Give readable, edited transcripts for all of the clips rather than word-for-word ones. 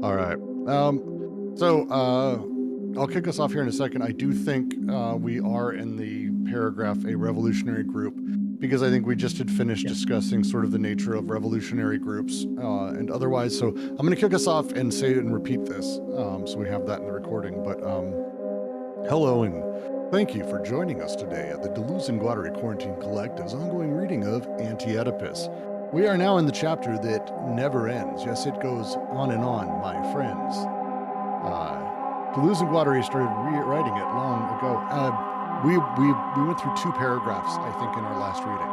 All right. I'll kick us off here in a second. I do think we are in the paragraph a revolutionary group because I think we just had finished Yeah. discussing sort of the nature of revolutionary groups and otherwise. So I'm going to kick us off and say and repeat this so we have that in the recording. But hello and thank you for joining us today at the Deleuze and Guattari Quarantine Collective's ongoing reading of Anti-Oedipus. We are now in the chapter that never ends. Yes, it goes on and on, my friends. Deleuze and Guattari started rewriting it long ago. We went through two paragraphs, I think, in our last reading,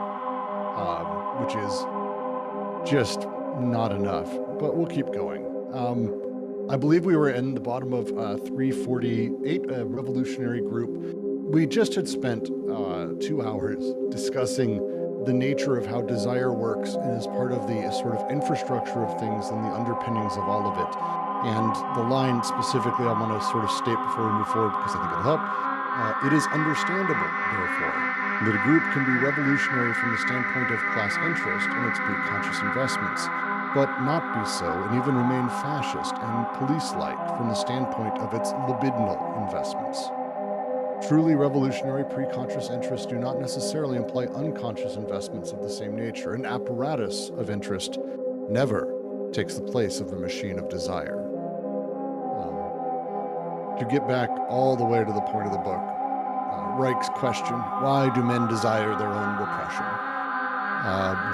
which is just not enough. But we'll keep going. I believe we were in the bottom of 348, a revolutionary group. We just had spent 2 hours discussing the nature of how desire works and is part of the sort of infrastructure of things and the underpinnings of all of it. And the line specifically I want to sort of state before we move forward because I think it'll help. It is understandable, therefore, that a group can be revolutionary from the standpoint of class interest in its pre-conscious investments, but not be so and even remain fascist and police-like from the standpoint of its libidinal investments. Truly revolutionary pre-conscious interests do not necessarily imply unconscious investments of the same nature. An apparatus of interest never takes the place of the machine of desire. To get back all the way to the point of the book, Reich's question, why do men desire their own repression?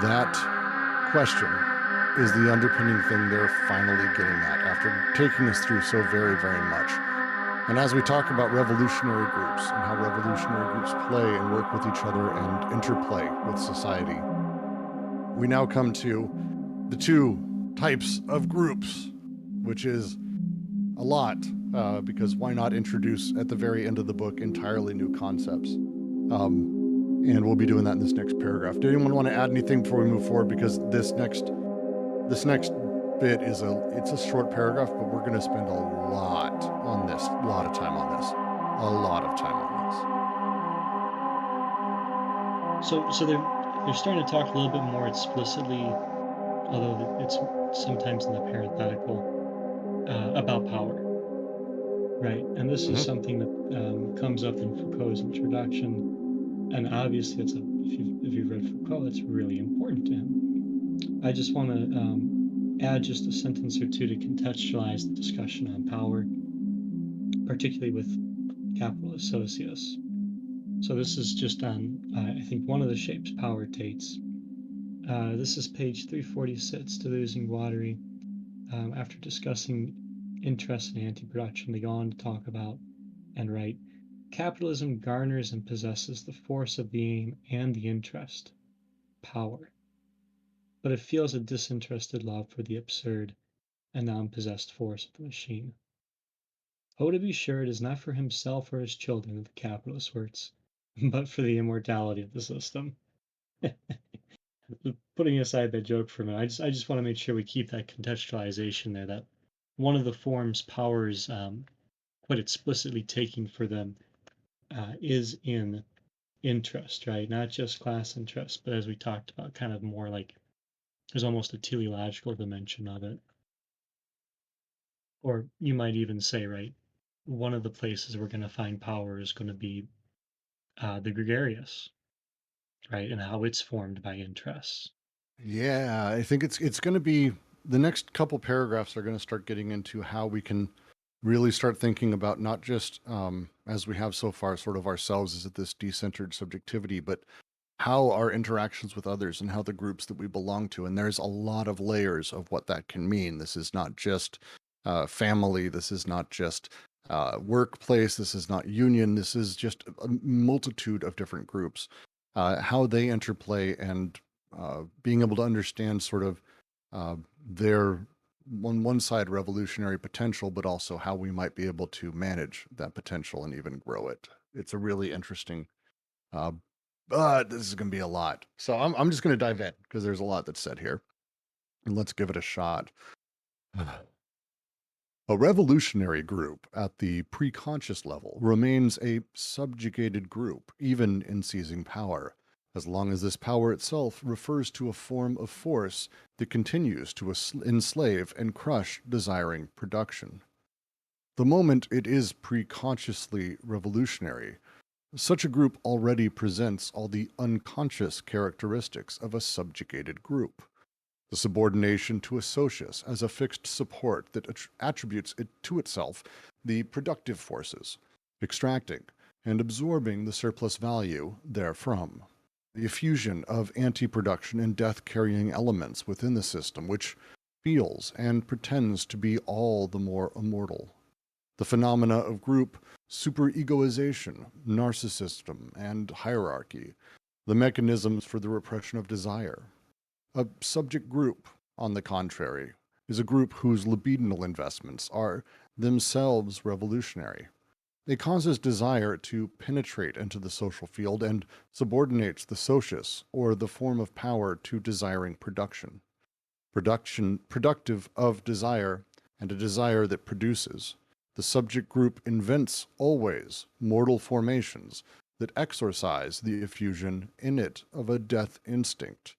That question is the underpinning thing they're finally getting at after taking us through so very, very much. And as we talk about revolutionary groups and how revolutionary groups play and work with each other and interplay with society, we now come to the two types of groups, which is a lot, because why not introduce at the very end of the book entirely new concepts? And we'll be doing that in this next paragraph. Did anyone want to add anything before we move forward? Because this next bit is it's a short paragraph, but we're going to spend a lot on this, a lot of time on this, a lot of time on So they're starting to talk a little bit more explicitly, although it's sometimes in the parenthetical, about power, right? And this is this. something that comes up in Foucault's introduction, and obviously if you've read Foucault, it's really important to him. I just want to add just a sentence or two to contextualize the discussion on power, particularly with capitalist socius. So this is just on, I think, one of the shapes power takes. This is page 346, Deleuze and Guattari. After discussing interest in anti-production, they go on to talk about and write, capitalism garners and possesses the force of the aim and the interest, power. But it feels a disinterested love for the absurd and non-possessed force of the machine. Oh, to be sure, it is not for himself or his children that the capitalist works, but for the immortality of the system. Putting aside that joke for a minute, I just want to make sure we keep that contextualization there. That one of the forms power is quite explicitly taking for them is in interest, right? Not just class interest, but as we talked about, kind of more like there's almost a teleological dimension of it. Or you might even say, right, one of the places we're going to find power is going to be the gregarious, right, and how it's formed by interests. Yeah, I think it's going to be the next couple paragraphs are going to start getting into how we can really start thinking about not just as we have so far, sort of ourselves as this decentered subjectivity, but how our interactions with others and how the groups that we belong to. And there's a lot of layers of what that can mean. This is not just family. This is not just workplace. This is not union. This is just a multitude of different groups. How they interplay and being able to understand sort of their on one side revolutionary potential, but also how we might be able to manage that potential and even grow it. It's a really interesting, but this is going to be a lot. So I'm just going to dive in because there's a lot that's said here, and let's give it a shot. A revolutionary group at the preconscious level remains a subjugated group, even in seizing power. as long as this power itself refers to a form of force that continues to enslave and crush desiring production. The moment it is preconsciously revolutionary, such a group already presents all the unconscious characteristics of a subjugated group. The subordination to a socius as a fixed support that attributes it to itself the productive forces, extracting and absorbing the surplus value therefrom. The effusion of anti-production and death-carrying elements within the system, which feels and pretends to be all the more immortal. The phenomena of group superegoization, narcissism, and hierarchy, the mechanisms for the repression of desire. A subject group, on the contrary, is a group whose libidinal investments are themselves revolutionary. It causes desire to penetrate into the social field and subordinates the socius, or the form of power, to desiring production. Productive of desire, and a desire that produces. The subject group invents always mortal formations that exorcise the effusion in it of a death instinct.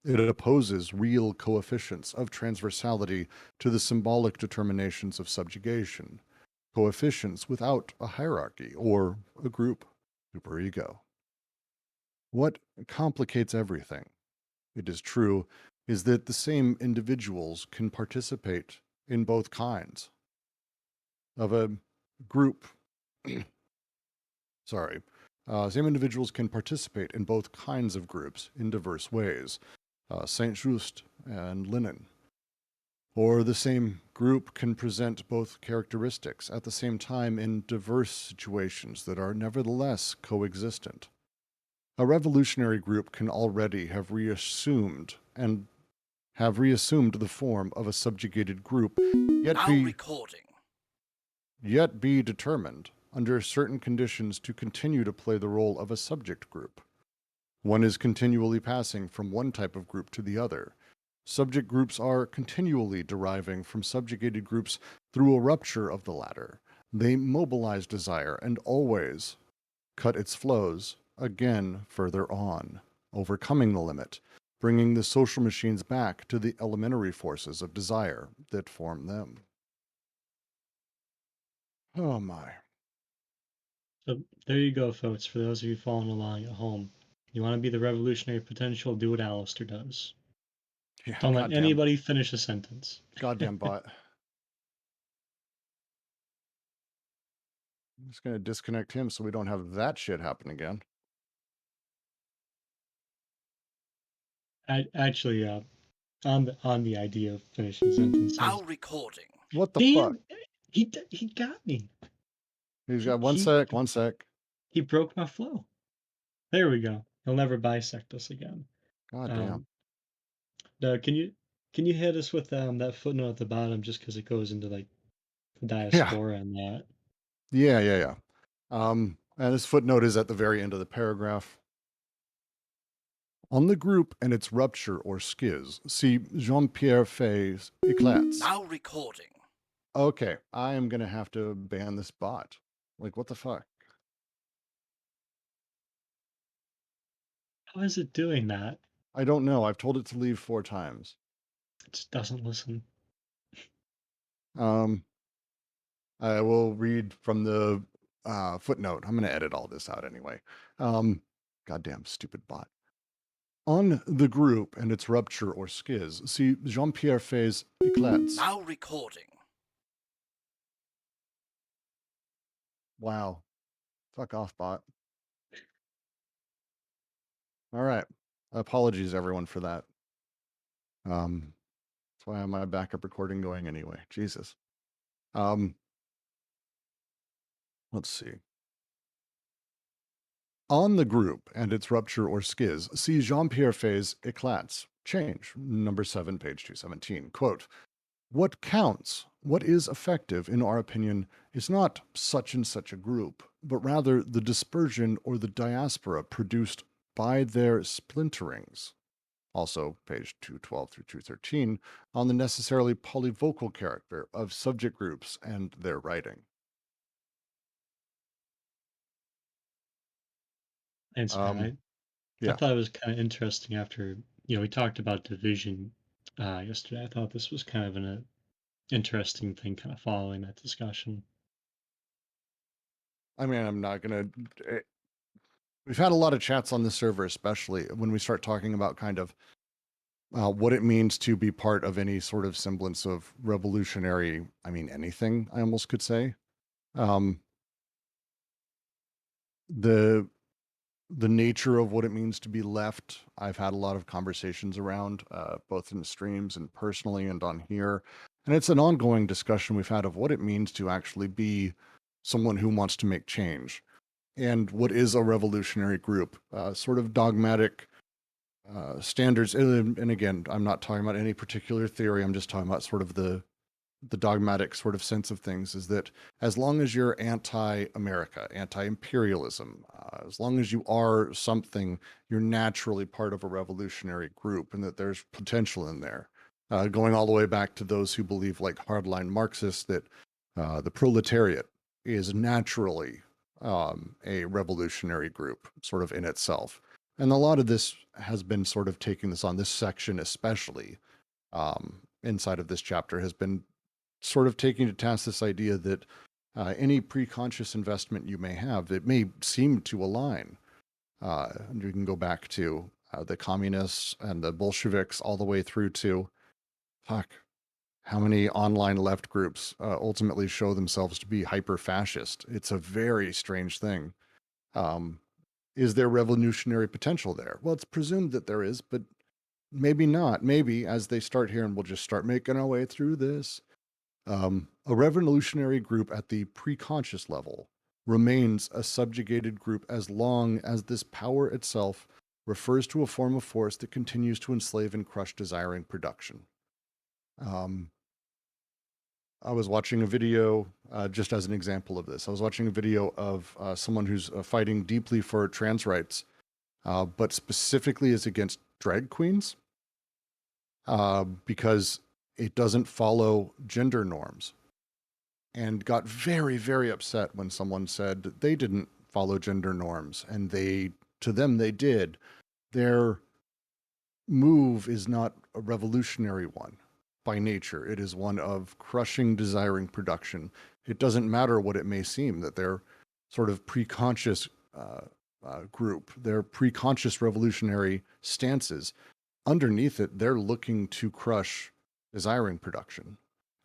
It opposes real coefficients of transversality to the symbolic determinations of subjugation, coefficients without a hierarchy or a group superego. What complicates everything, it is true, is that the same individuals can participate in both kinds of a group. Same individuals can participate in both kinds of groups in diverse ways. Saint-Just and Lenin. Or the same group can present both characteristics at the same time in diverse situations that are nevertheless coexistent. A revolutionary group can already have reassumed the form of a subjugated group, yet be determined, under certain conditions, to continue to play the role of a subject group. One is continually passing from one type of group to the other. Subject groups are continually deriving from subjugated groups through a rupture of the latter. They mobilize desire and always cut its flows again further on, overcoming the limit, bringing the social machines back to the elementary forces of desire that form them. Oh my. So there you go, folks, for those of you following along at home. You want to be the revolutionary potential, do what Alistair does. Yeah, Don't let anybody finish a sentence. Goddamn bot. I'm just going to disconnect him so we don't have that shit happen again. Actually, on the idea of finishing sentences. Now recording. What the Damn, fuck? he got me. He's got one sec. He broke my flow. There we go. He'll never bisect us again. God damn. Can you hit us with that footnote at the bottom, just because it goes into like the Yeah. diaspora and that? Yeah. And this footnote is at the very end of the paragraph. On the group and its rupture or schiz, see Jean-Pierre Fay's Éclats. Now recording. Okay, I am going to have to ban this bot. Like, what the fuck? How is it doing that? I don't know. I've told it to leave 4 times. It just doesn't listen. I will read from the footnote. I'm going to edit all this out anyway. Goddamn stupid bot. On the group and its rupture or schiz, see Jean-Pierre Fay's Éclats. Now recording. Wow. Fuck off, bot. All right. Apologies, everyone, for that. That's why I have my backup recording going anyway. Jesus. Let's see. On the group and its rupture or schiz, see Jean-Pierre Fay's Éclats. Change, number 7, page 217. Quote, what counts, what is effective, in our opinion, is not such and such a group, but rather the dispersion or the diaspora produced by their splinterings. Also, page 212 through 213, on the necessarily polyvocal character of subject groups and their writing. Thanks, right? I Yeah. thought it was kind of interesting after, we talked about division yesterday. I thought this was kind of an interesting thing kind of following that discussion. I mean, I'm not going to. We've had a lot of chats on the server, especially when we start talking about kind of what it means to be part of any sort of semblance of revolutionary, I mean, anything, I almost could say. Um, the the nature of what it means to be left, I've had a lot of conversations around, both in the streams and personally and on here. And it's an ongoing discussion we've had of what it means to actually be someone who wants to make change. And what is a revolutionary group? Sort of dogmatic standards. And again, I'm not talking about any particular theory. I'm just talking about sort of the dogmatic sort of sense of things, is that as long as you're anti-America, anti-imperialism, as long as you are something, you're naturally part of a revolutionary group, and that there's potential in there. Going all the way back to those who believe, like hardline Marxists, that the proletariat is naturally a revolutionary group, sort of in itself. And a lot of this has been sort of taking this on. This section, especially inside of this chapter, has been sort of taking to task this idea that any preconscious investment you may have, it may seem to align. And you can go back to the communists and the Bolsheviks all the way through to, fuck, how many online left groups ultimately show themselves to be hyper-fascist. It's a very strange thing. Is there revolutionary potential there? Well, it's presumed that there is, but maybe not. Maybe as they start here, and we'll just start making our way through this, a revolutionary group at the preconscious level remains a subjugated group as long as this power itself refers to a form of force that continues to enslave and crush desiring production. I was watching a video, just as an example of this. I was watching a video of someone who's fighting deeply for trans rights, but specifically is against drag queens because it doesn't follow gender norms, and got very, very upset when someone said that they didn't follow gender norms, and to them, they did. Their move is not a revolutionary one by nature. It is one of crushing desiring production. It doesn't matter what it may seem that they're sort of preconscious group, their preconscious revolutionary stances. Underneath it, they're looking to crush desiring production.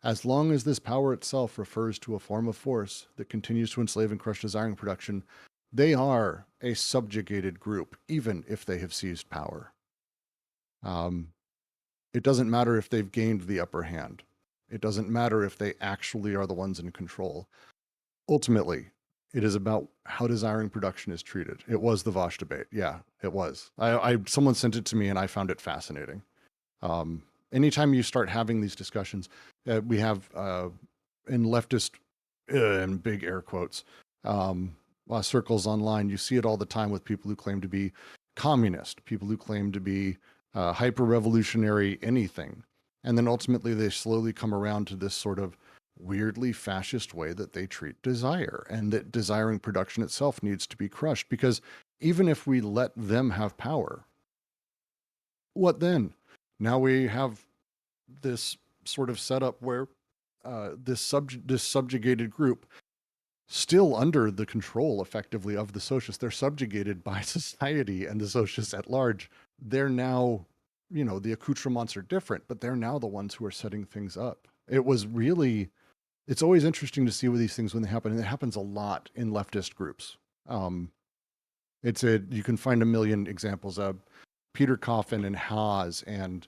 As long as this power itself refers to a form of force that continues to enslave and crush desiring production, they are a subjugated group, even if they have seized power. It doesn't matter if they've gained the upper hand. It doesn't matter if they actually are the ones in control. Ultimately, it is about how desiring production is treated. It was the Vosh debate. Yeah, it was. Someone sent it to me and I found it fascinating. Anytime you start having these discussions, we have in leftist, in big air quotes, circles online, you see it all the time with people who claim to be communist, people who claim to be hyper-revolutionary anything. And then ultimately they slowly come around to this sort of weirdly fascist way that they treat desire, and that desiring production itself needs to be crushed, because even if we let them have power, what then? Now we have this sort of setup where this subjugated group, still under the control effectively of the socialists, they're subjugated by society and the socialists at large. They're now, the accoutrements are different, but they're now the ones who are setting things up. It's always interesting to see with these things when they happen, and it happens a lot in leftist groups. You can find a million examples of Peter Coffin and Haas and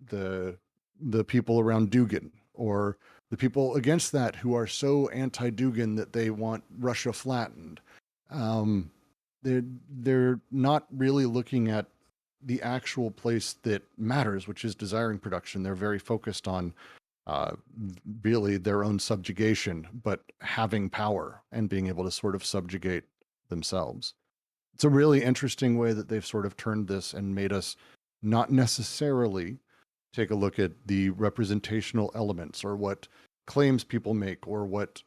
the people around Dugin, or the people against that who are so anti-Dugin that they want Russia flattened. They're not really looking at the actual place that matters, which is desiring production. They're very focused on really their own subjugation, but having power and being able to sort of subjugate themselves. It's a really interesting way that they've sort of turned this and made us not necessarily take a look at the representational elements, or what claims people make, or what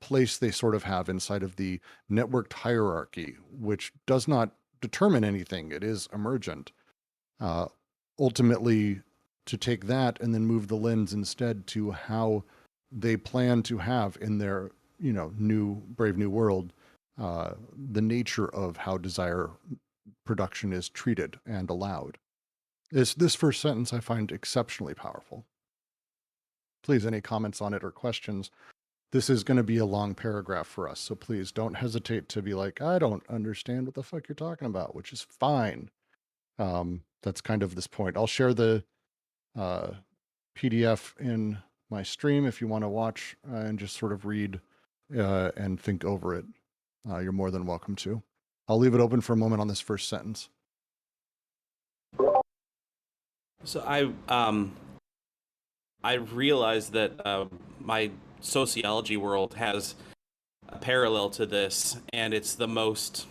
place they sort of have inside of the networked hierarchy, which does not determine anything. It is emergent. Ultimately, to take that and then move the lens instead to how they plan to have in their, brave new world, the nature of how desire production is treated and allowed. This first sentence I find exceptionally powerful. Please, any comments on it or questions? This is going to be a long paragraph for us, so please don't hesitate to be like, I don't understand what the fuck you're talking about, which is fine. That's kind of this point. I'll share the PDF in my stream if you want to watch and just sort of read and think over it. You're more than welcome to. I'll leave it open for a moment on this first sentence. So I realized that my sociology world has a parallel to this, and it's the most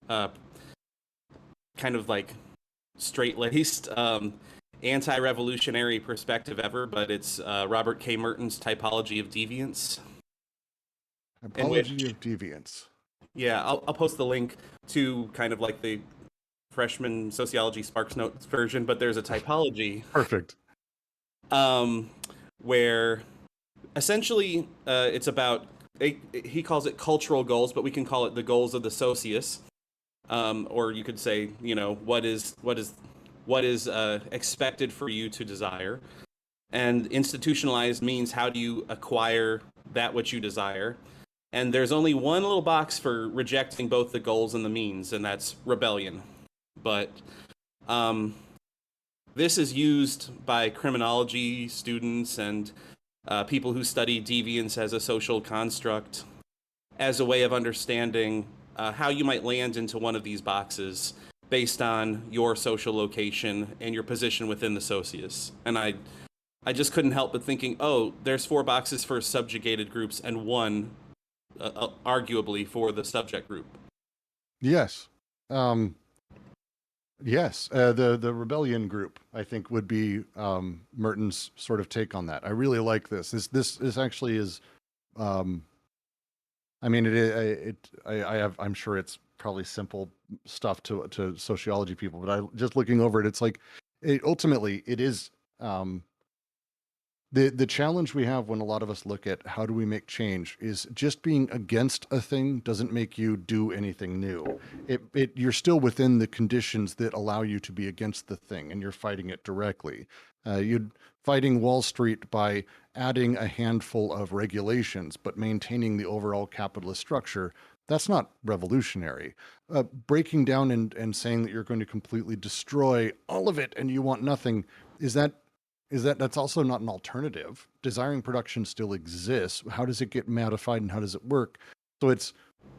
kind of like straight-laced anti-revolutionary perspective ever, but it's Robert K. Merton's Typology of Deviance. Typology of Deviance. Yeah, I'll post the link to kind of like the freshman sociology Sparks Notes version, but there's a typology. Perfect. Where essentially it's about, he calls it cultural goals, but we can call it the goals of the socius. Or you could say, what is expected for you to desire. And institutionalized means how do you acquire that which you desire. And there's only one little box for rejecting both the goals and the means, and that's rebellion. But this is used by criminology students and people who study deviance as a social construct as a way of understanding how you might land into one of these boxes based on your social location and your position within the socius. And I just couldn't help but thinking, oh, there's 4 boxes for subjugated groups and 1, arguably, for the subject group. Yes. Yes. The rebellion group, I think, would be Merton's sort of take on that. I really like this. This actually is. I mean, I'm sure it's probably simple stuff to sociology people, but just looking over it, it's like, ultimately it is the challenge we have when a lot of us look at how do we make change is just being against a thing doesn't make you do anything new. You're still within the conditions that allow you to be against the thing, and you're fighting it directly. You're fighting Wall Street by adding a handful of regulations, but maintaining the overall capitalist structure. That's not revolutionary. Breaking down and saying that you're going to completely destroy all of it and you want nothing, that's also not an alternative. Desiring production still exists. How does it get modified and how does it work? So it's,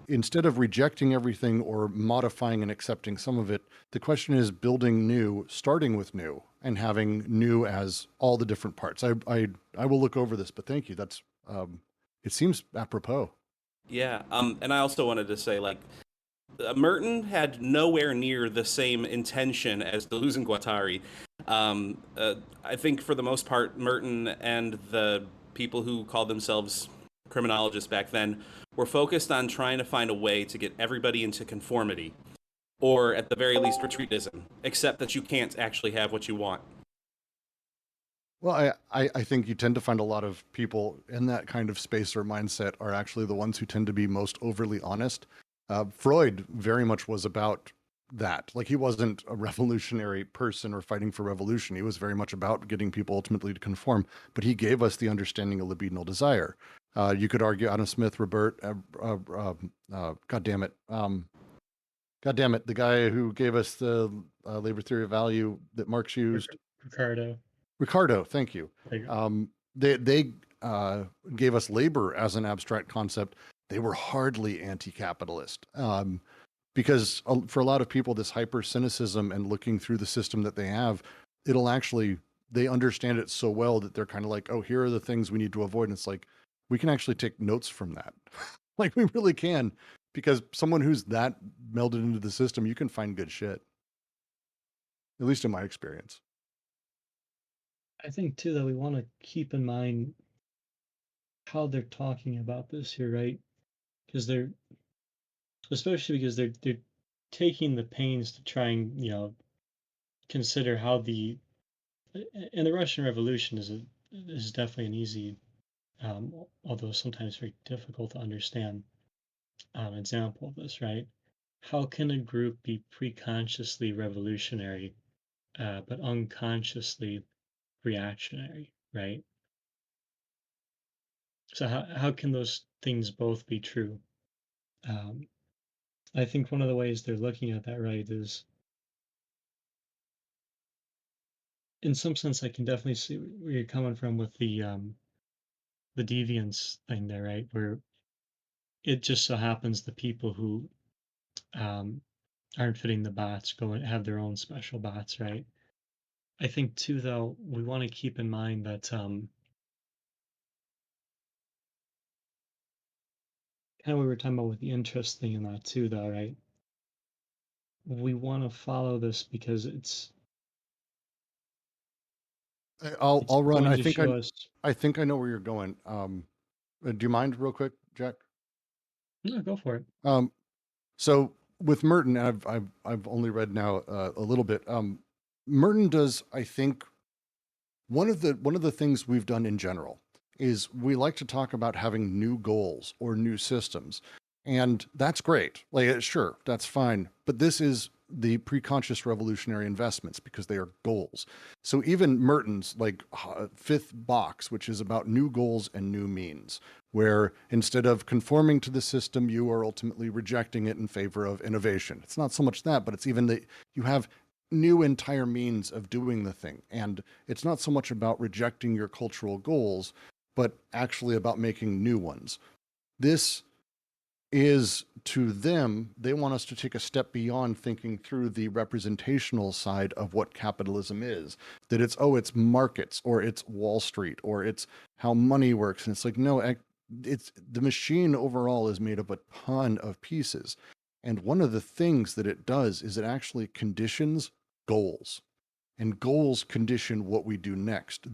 instead of rejecting everything or modifying and accepting some of it, the question is building new, starting with new, and having new as all the different parts. I will look over this, but thank you. That's it seems apropos. Yeah, and I also wanted to say, like, Merton had nowhere near the same intention as Deleuze and Guattari. I think for the most part, Merton and the people who called themselves criminologists back then were focused on trying to find a way to get everybody into conformity, or at the very least retreatism, except that you can't actually have what you want. Well, I think you tend to find a lot of people in that kind of space or mindset are actually the ones who tend to be most overly honest. Freud very much was about that. Like, he wasn't a revolutionary person or fighting for revolution. He was very much about getting people ultimately to conform, but he gave us the understanding of libidinal desire. You could argue Adam Smith, God damn it, the guy who gave us the labor theory of value that Marx used. Ricardo, thank you. They gave us labor as an abstract concept. They were hardly anti-capitalist, because for a lot of people, this hyper cynicism and looking through the system that they have, they understand it so well that they're kind of like, oh, here are the things we need to avoid. And it's like, we can actually take notes from that. Like, we really can, because someone who's that melded into the system, you can find good shit. At least in my experience. I think too that we want to keep in mind how they're talking about this here, right? Because especially because they're taking the pains to try and, consider how and the Russian Revolution is definitely an easy, although sometimes very difficult to understand, example of this, right? How can a group be pre-consciously revolutionary, but unconsciously reactionary, right? So how can those things both be true? Um, I think one of the ways they're looking at that, right, is in some sense I can definitely see where you're coming from with the deviance thing there, right? Where it just so happens the people who um, aren't fitting the bots go and have their own special bots, right? I think too, though, we want to keep in mind that kind of we were talking about with the interest thing in that too, though, right? We want to follow this because it's I'll run. going to show us. I think I know where you're going. Do you mind real quick, Jack? No, go for it. So with Merton, and I've only read now a little bit. Merton does, I think, one of the things we've done in general is we like to talk about having new goals or new systems, and that's great. Like, sure, that's fine. But this is the preconscious revolutionary investments because they are goals. So even Merton's fifth box, which is about new goals and new means, where instead of conforming to the system, you are ultimately rejecting it in favor of innovation. It's not so much that, but it's even that you have new entire means of doing the thing. And it's not so much about rejecting your cultural goals, but actually about making new ones. This is, to them, they want us to take a step beyond thinking through the representational side of what capitalism is. That it's markets, or it's Wall Street, or it's how money works. And it's like, no, it's the machine overall is made of a ton of pieces. And one of the things that it does is it actually conditions goals. And goals condition what we do next.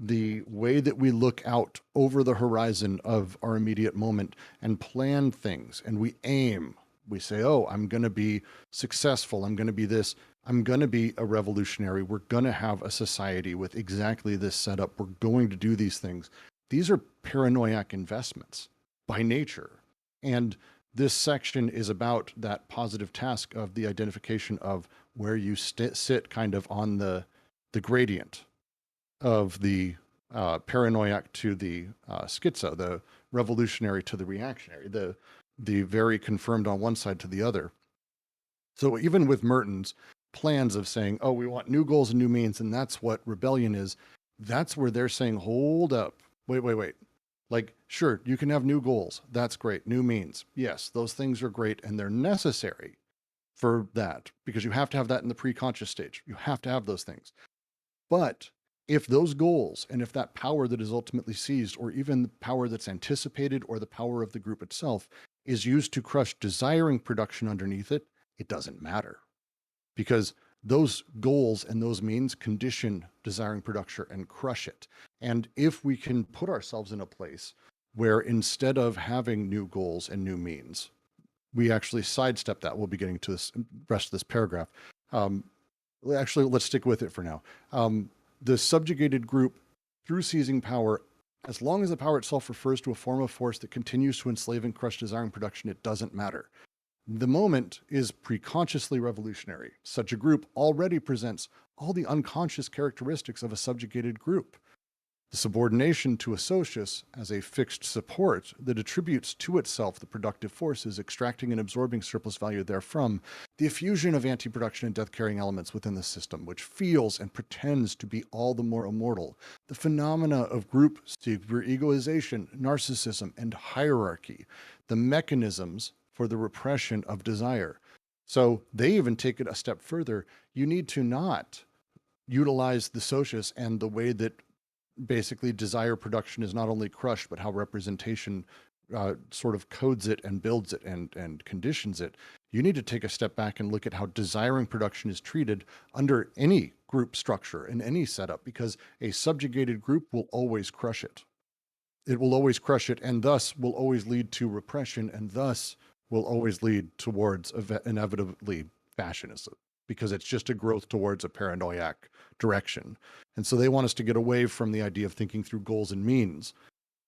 The way that we look out over the horizon of our immediate moment and plan things, and we aim. We say, oh, I'm going to be successful. I'm going to be this. I'm going to be a revolutionary. We're going to have a society with exactly this setup. We're going to do these things. These are paranoiac investments by nature. And this section is about that positive task of the identification of where you sit kind of on the gradient of the paranoiac to the schizo, the revolutionary to the reactionary, the very confirmed on one side to the other. So even with Merton's plans of saying, oh, we want new goals and new means, and that's what rebellion is, that's where they're saying, hold up, wait. Like, sure, you can have new goals. That's great. New means. Yes, those things are great and they're necessary for that because you have to have that in the pre-conscious stage. You have to have those things. But if those goals and if that power that is ultimately seized, or even the power that's anticipated or the power of the group itself is used to crush desiring production underneath it, it doesn't matter. Because those goals and those means condition desiring production and crush it. And if we can put ourselves in a place where instead of having new goals and new means, we actually sidestep that. We'll be getting to this rest of this paragraph. Actually, let's stick with it for now. The subjugated group, through seizing power, as long as the power itself refers to a form of force that continues to enslave and crush desiring production, it doesn't matter. The moment is preconsciously revolutionary. Such a group already presents all the unconscious characteristics of a subjugated group. The subordination to a socius as a fixed support that attributes to itself the productive forces, extracting and absorbing surplus value therefrom, the effusion of anti-production and death-carrying elements within the system, which feels and pretends to be all the more immortal, the phenomena of group super-egoization, narcissism, and hierarchy, the mechanisms for the repression of desire. So they even take it a step further. You need to not utilize the socius and the way that basically desire production is not only crushed, but how representation sort of codes it and builds it and conditions it. You need to take a step back and look at how desiring production is treated under any group structure in any setup, because a subjugated group will always crush it. It will always crush it, and thus will always lead to repression, and thus will always lead towards inevitably fascism, because it's just a growth towards a paranoiac direction. And so they want us to get away from the idea of thinking through goals and means,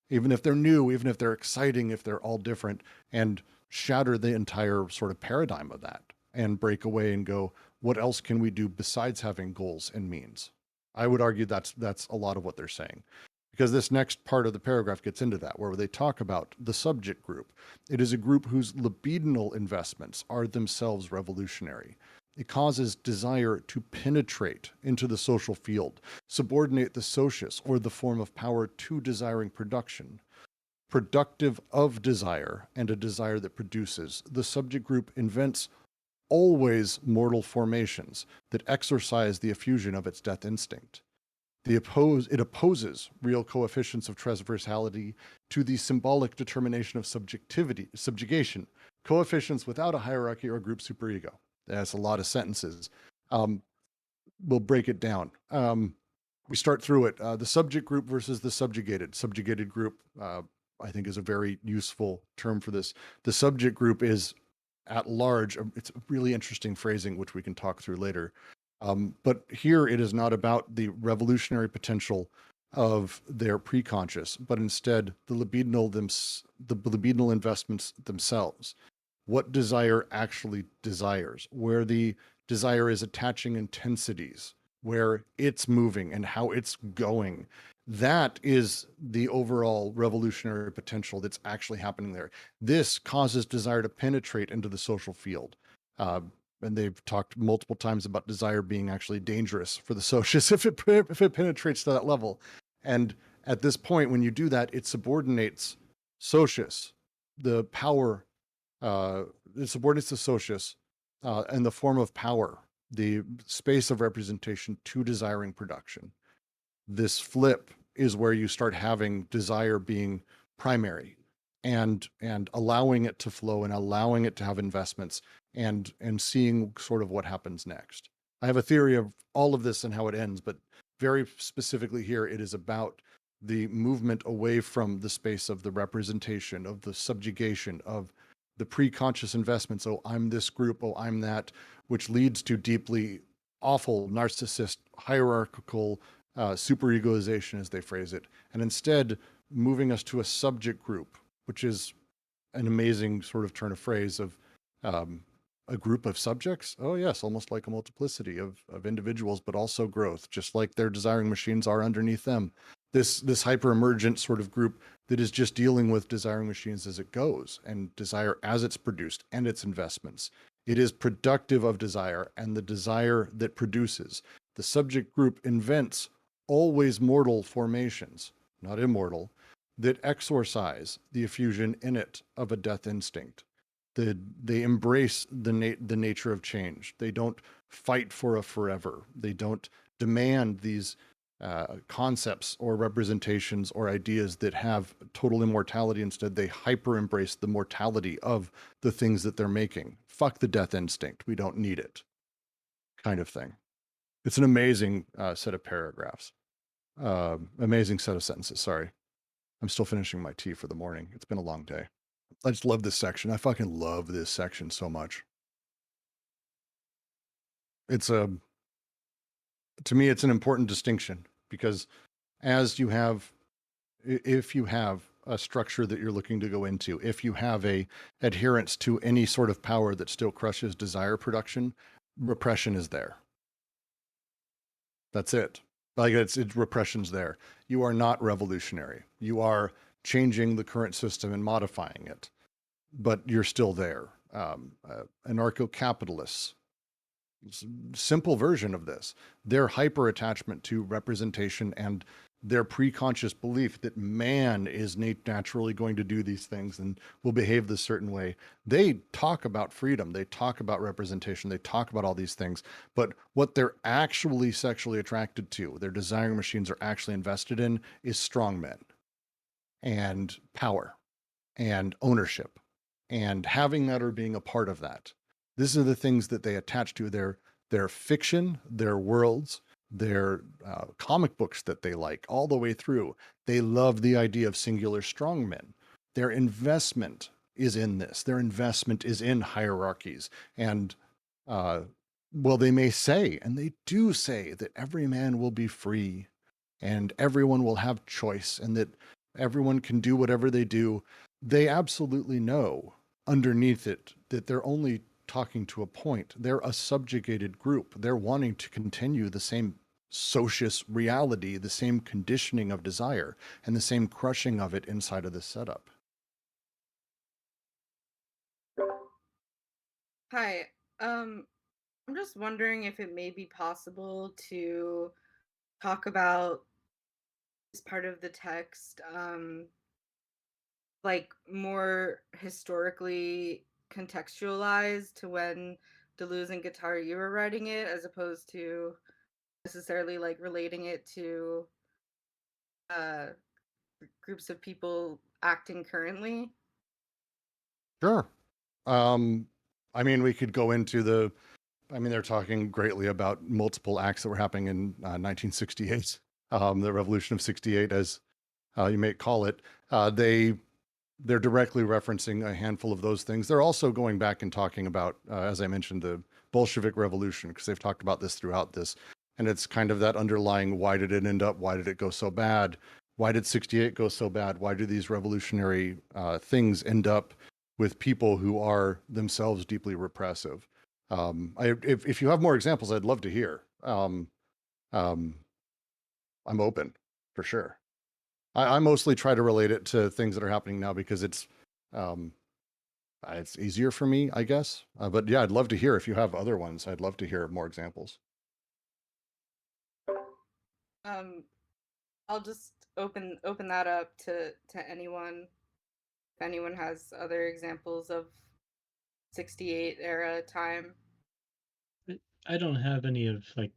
even if they're new, even if they're exciting, if they're all different, and shatter the entire sort of paradigm of that and break away and go, what else can we do besides having goals and means? I would argue that's a lot of what they're saying, because this next part of the paragraph gets into that, where they talk about the subject group. It is a group whose libidinal investments are themselves revolutionary. It causes desire to penetrate into the social field, subordinate the socius or the form of power to desiring production. Productive of desire and a desire that produces, the subject group invents always mortal formations that exercise the effusion of its death instinct. It opposes real coefficients of transversality to the symbolic determination of subjugation, coefficients without a hierarchy or group superego. That's a lot of sentences. We'll break it down. We start through it. The subject group versus the subjugated. Subjugated group, I think, is a very useful term for this. The subject group is at large. It's a really interesting phrasing, which we can talk through later. But here it is not about the revolutionary potential of their preconscious, but instead the libidinal investments themselves. What desire actually desires, where the desire is attaching intensities, where it's moving and how it's going. That is the overall revolutionary potential that's actually happening there. This causes desire to penetrate into the social field. And they've talked multiple times about desire being actually dangerous for the socius if it penetrates to that level. And at this point, when you do that, it subordinates socius, the power, it subordinates the socius and the form of power, the space of representation, to desiring production. This flip is where you start having desire being primary and allowing it to flow and allowing it to have investments and seeing sort of what happens next. I have a theory of all of this and how it ends, but very specifically here, it is about the movement away from the space of the representation, of the subjugation, of the pre-conscious investments. Oh, I'm this group. Oh, I'm that, which leads to deeply awful, narcissist, hierarchical superegoization, as they phrase it, and instead moving us to a subject group, which is an amazing sort of turn of phrase of a group of subjects. Oh yes, almost like a multiplicity of individuals, but also growth, just like their desiring machines are underneath them. This hyper-emergent sort of group that is just dealing with desiring machines as it goes, and desire as it's produced, and its investments. It is productive of desire, and the desire that produces. The subject group invents always mortal formations, not immortal, that exorcise the effusion in it of a death instinct. They embrace the nature of change. They don't fight for a forever. They don't demand these concepts or representations or ideas that have total immortality. Instead, they hyper embrace the mortality of the things that they're making. Fuck the death instinct. We don't need it, kind of thing. It's an amazing set of paragraphs. Amazing set of sentences. Sorry. I'm still finishing my tea for the morning. It's been a long day. I just love this section. I fucking love this section so much. To me, it's an important distinction, because if you have a structure that you're looking to go into, if you have a adherence to any sort of power that still crushes desire production, repression is there. That's it. Like it's repression's there. You are not revolutionary. You are changing the current system and modifying it, but you're still there. Anarcho-capitalists, simple version of this, their hyper attachment to representation and their pre-conscious belief that man is naturally going to do these things and will behave this certain way. They talk about freedom, they talk about representation, they talk about all these things, but what they're actually sexually attracted to, their desiring machines are actually invested in, is strong men and power and ownership and having that or being a part of that. These are the things that they attach to their fiction, their worlds, their comic books that they like all the way through. They love the idea of singular strongmen. Their investment is in this. Their investment is in hierarchies. And, well, they may say, and they do say, that every man will be free and everyone will have choice and that everyone can do whatever they do. They absolutely know underneath it that they're only talking to a point. They're a subjugated group. They're wanting to continue the same socius reality, the same conditioning of desire, and the same crushing of it inside of this setup. Hi. I'm just wondering if it may be possible to talk about this part of the text, like more historically contextualized to when Deleuze and Guattari were writing it, as opposed to necessarily like relating it to uh, groups of people acting currently. Sure. Um, I mean, we could go into they're talking greatly about multiple acts that were happening in 1968, the Revolution of 68, as you may call it. They're directly referencing a handful of those things. They're also going back and talking about, as I mentioned, the Bolshevik Revolution, because they've talked about this throughout this. And it's kind of that underlying, why did it end up? Why did it go so bad? Why did 68 go so bad? Why do these revolutionary things end up with people who are themselves deeply repressive? If you have more examples, I'd love to hear. I'm open for sure. I mostly try to relate it to things that are happening now because um, it's easier for me, I guess. But yeah, I'd love to hear if you have other ones. I'd love to hear more examples. Um, I'll just open that up to anyone if anyone has other examples of 68 era time. I don't have any of like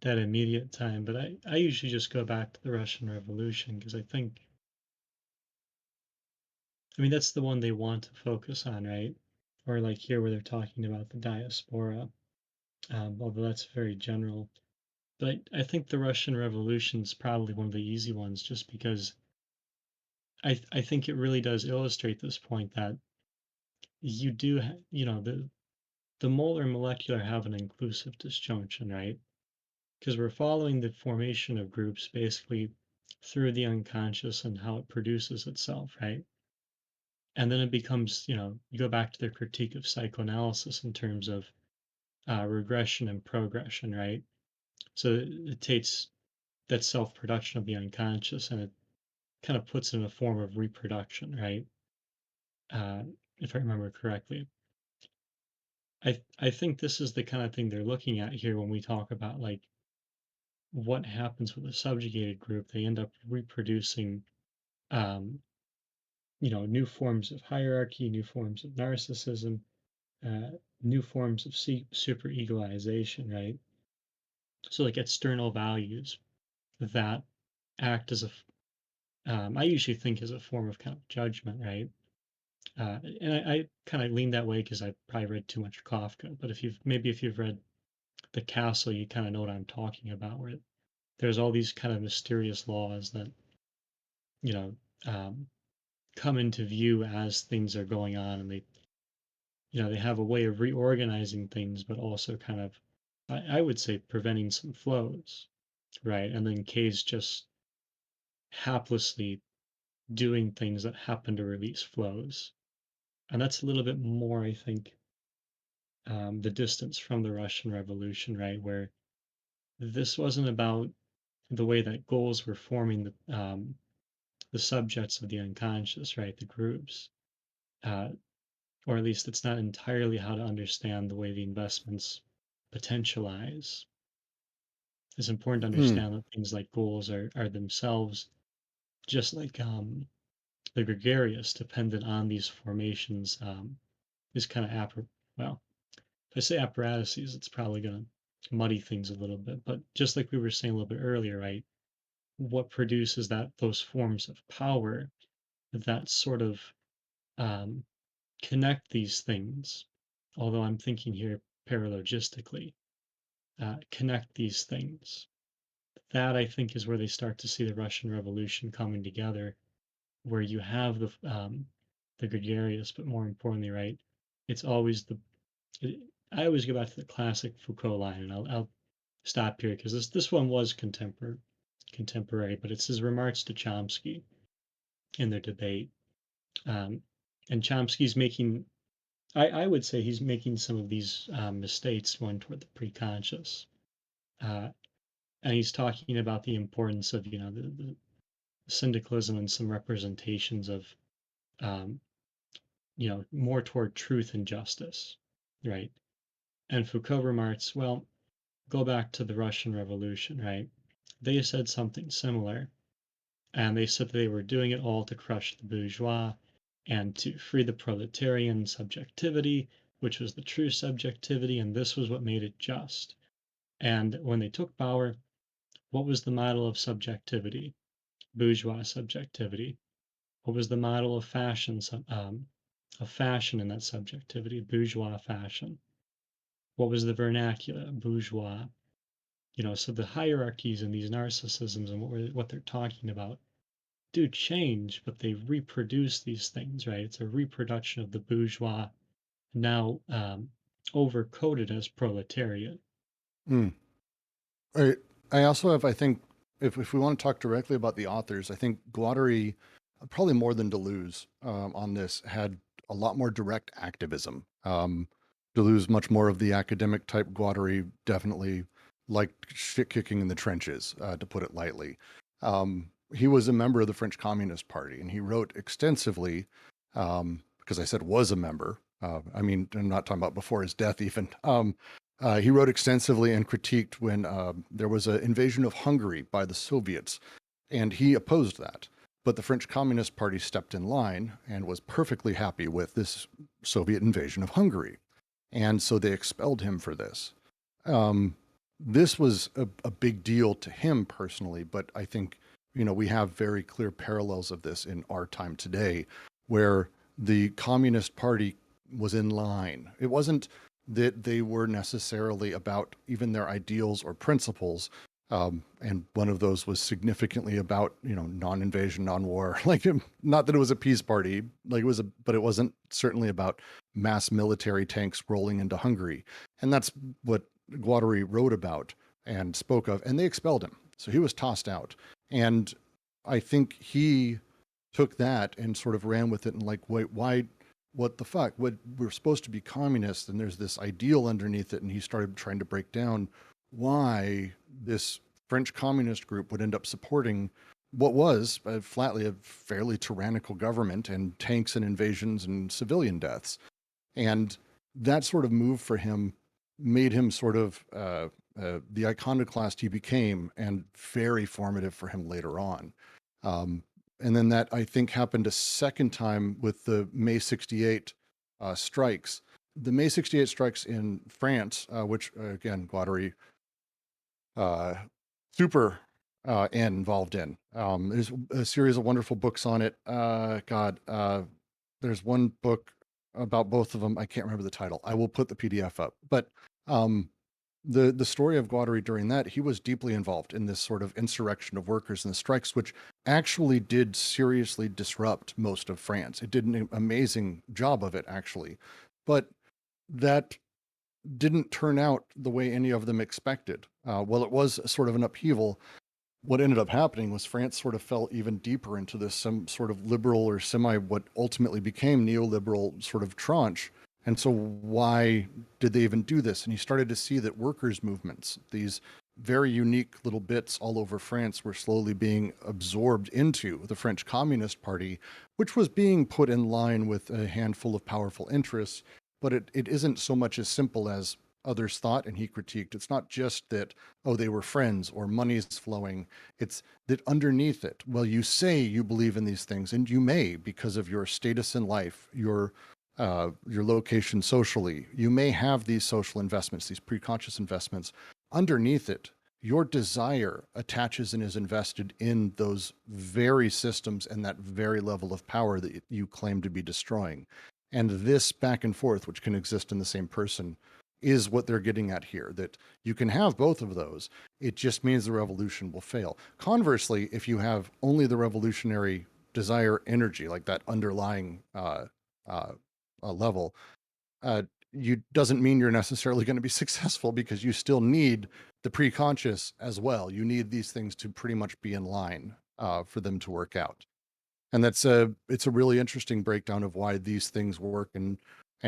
that immediate time, but I usually just go back to the Russian Revolution because I mean, that's the one they want to focus on, right? Or like here where they're talking about the diaspora, although that's very general. But I think the Russian Revolution is probably one of the easy ones just because I think it really does illustrate this point that you do, the molar and molecular have an inclusive disjunction, right? Because we're following the formation of groups basically through the unconscious and how it produces itself, right? And then it becomes, you go back to their critique of psychoanalysis in terms of regression and progression, right? So it takes that self production of the unconscious and it kind of puts it in a form of reproduction, right? Uh, if I remember correctly. I think this is the kind of thing they're looking at here when we talk about like what happens with a subjugated group. They end up reproducing, um, new forms of hierarchy, new forms of narcissism, uh, new forms of super egoization, right? So like external values that act as I usually think as a form of kind of judgment, right? And I kind of lean that way because I probably read too much Kafka. But if you've read The Castle, you kind of know what I'm talking about, where there's all these kind of mysterious laws that you know um, come into view as things are going on, and they have a way of reorganizing things, but also kind of I would say preventing some flows, right? And then Kay's just haplessly doing things that happen to release flows, and that's a little bit more, I think, the distance from the Russian Revolution, right? Where this wasn't about the way that goals were forming the subjects of the unconscious, right? The groups, uh, or at least it's not entirely how to understand the way the investments potentialize. It's important to Hmm. understand that things like goals are themselves just like the gregarious, dependent on these formations, these kind of well, if I say apparatuses, it's probably going to muddy things a little bit. But just like we were saying a little bit earlier, right? What produces those forms of power that sort of um, connect these things? Although I'm thinking here paralogistically, connect these things. That I think is where they start to see the Russian Revolution coming together, where you have the gregarious, but more importantly, right, it's always I always go back to the classic Foucault line, and I'll stop here because this one was contemporary, but it's his remarks to Chomsky in their debate. And Chomsky's making, I would say he's making some of these mistakes going toward the preconscious. And he's talking about the importance of, the syndicalism and some representations of, more toward truth and justice, right? And Foucault remarks, well, go back to the Russian Revolution, right? They said something similar, and they said they were doing it all to crush the bourgeois and to free the proletarian subjectivity, which was the true subjectivity, and this was what made it just. And when they took power, what was the model of subjectivity? Bourgeois subjectivity. What was the model of fashion? Of fashion in that subjectivity, bourgeois fashion. What was the vernacular? Bourgeois. So the hierarchies and these narcissisms and what they're talking about do change, but they reproduce these things, right? It's a reproduction of the bourgeois, now overcoded as proletariat. I also have, I think, if we want to talk directly about the authors, I think Guattari, probably more than Deleuze on this, had a lot more direct activism. Deleuze, much more of the academic type. Guattari definitely liked shit kicking in the trenches, to put it lightly. He was a member of the French Communist Party, and he wrote extensively, because I said was a member. I mean, I'm not talking about before his death even. He wrote extensively and critiqued when there was an invasion of Hungary by the Soviets, and he opposed that. But the French Communist Party stepped in line and was perfectly happy with this Soviet invasion of Hungary. And so they expelled him for this. This was a big deal to him personally, but I think, we have very clear parallels of this in our time today, where the Communist Party was in line. It wasn't that they were necessarily about even their ideals or principles. And one of those was significantly about, non-invasion, non-war. Like, not that it was a peace party, but it wasn't certainly about mass military tanks rolling into Hungary. And that's what Guattari wrote about and spoke of, and they expelled him. So he was tossed out. And I think he took that and sort of ran with it and wait, why? What the fuck? We're supposed to be communists, and there's this ideal underneath it. And he started trying to break down why this French communist group would end up supporting what was flatly a fairly tyrannical government and tanks and invasions and civilian deaths. And that sort of move for him made him sort of the iconoclast he became, and very formative for him later on. And then that, I think, happened a second time with the May 68 strikes. The May 68 strikes in France, which, again, Guattari super involved in. There's a series of wonderful books on it. There's one book about both of them. I can't remember the title. I will put the PDF up. But the story of Guattari during that, he was deeply involved in this sort of insurrection of workers and the strikes, which actually did seriously disrupt most of France. It did an amazing job of it, actually. But that didn't turn out the way any of them expected. Well, it was sort of an upheaval. What ended up happening was France sort of fell even deeper into this some sort of liberal or what ultimately became neoliberal sort of tranche. And so why did they even do this? And he started to see that workers' movements, these very unique little bits all over France, were slowly being absorbed into the French Communist Party, which was being put in line with a handful of powerful interests. But it isn't so much as simple as others thought, and he critiqued. It's not just that, they were friends or money's flowing. It's that underneath it, well, you say you believe in these things, and you may because of your status in life, your location socially. You may have these social investments, these preconscious investments. Underneath it, your desire attaches and is invested in those very systems and that very level of power that you claim to be destroying. And this back and forth, which can exist in the same person, is what they're getting at here, that you can have both of those. It just means the revolution will fail. Conversely, if you have only the revolutionary desire energy, like that underlying level, you doesn't mean you're necessarily going to be successful, because you still need the preconscious as well. You need these things to pretty much be in line for them to work out. And it's a really interesting breakdown of why these things work and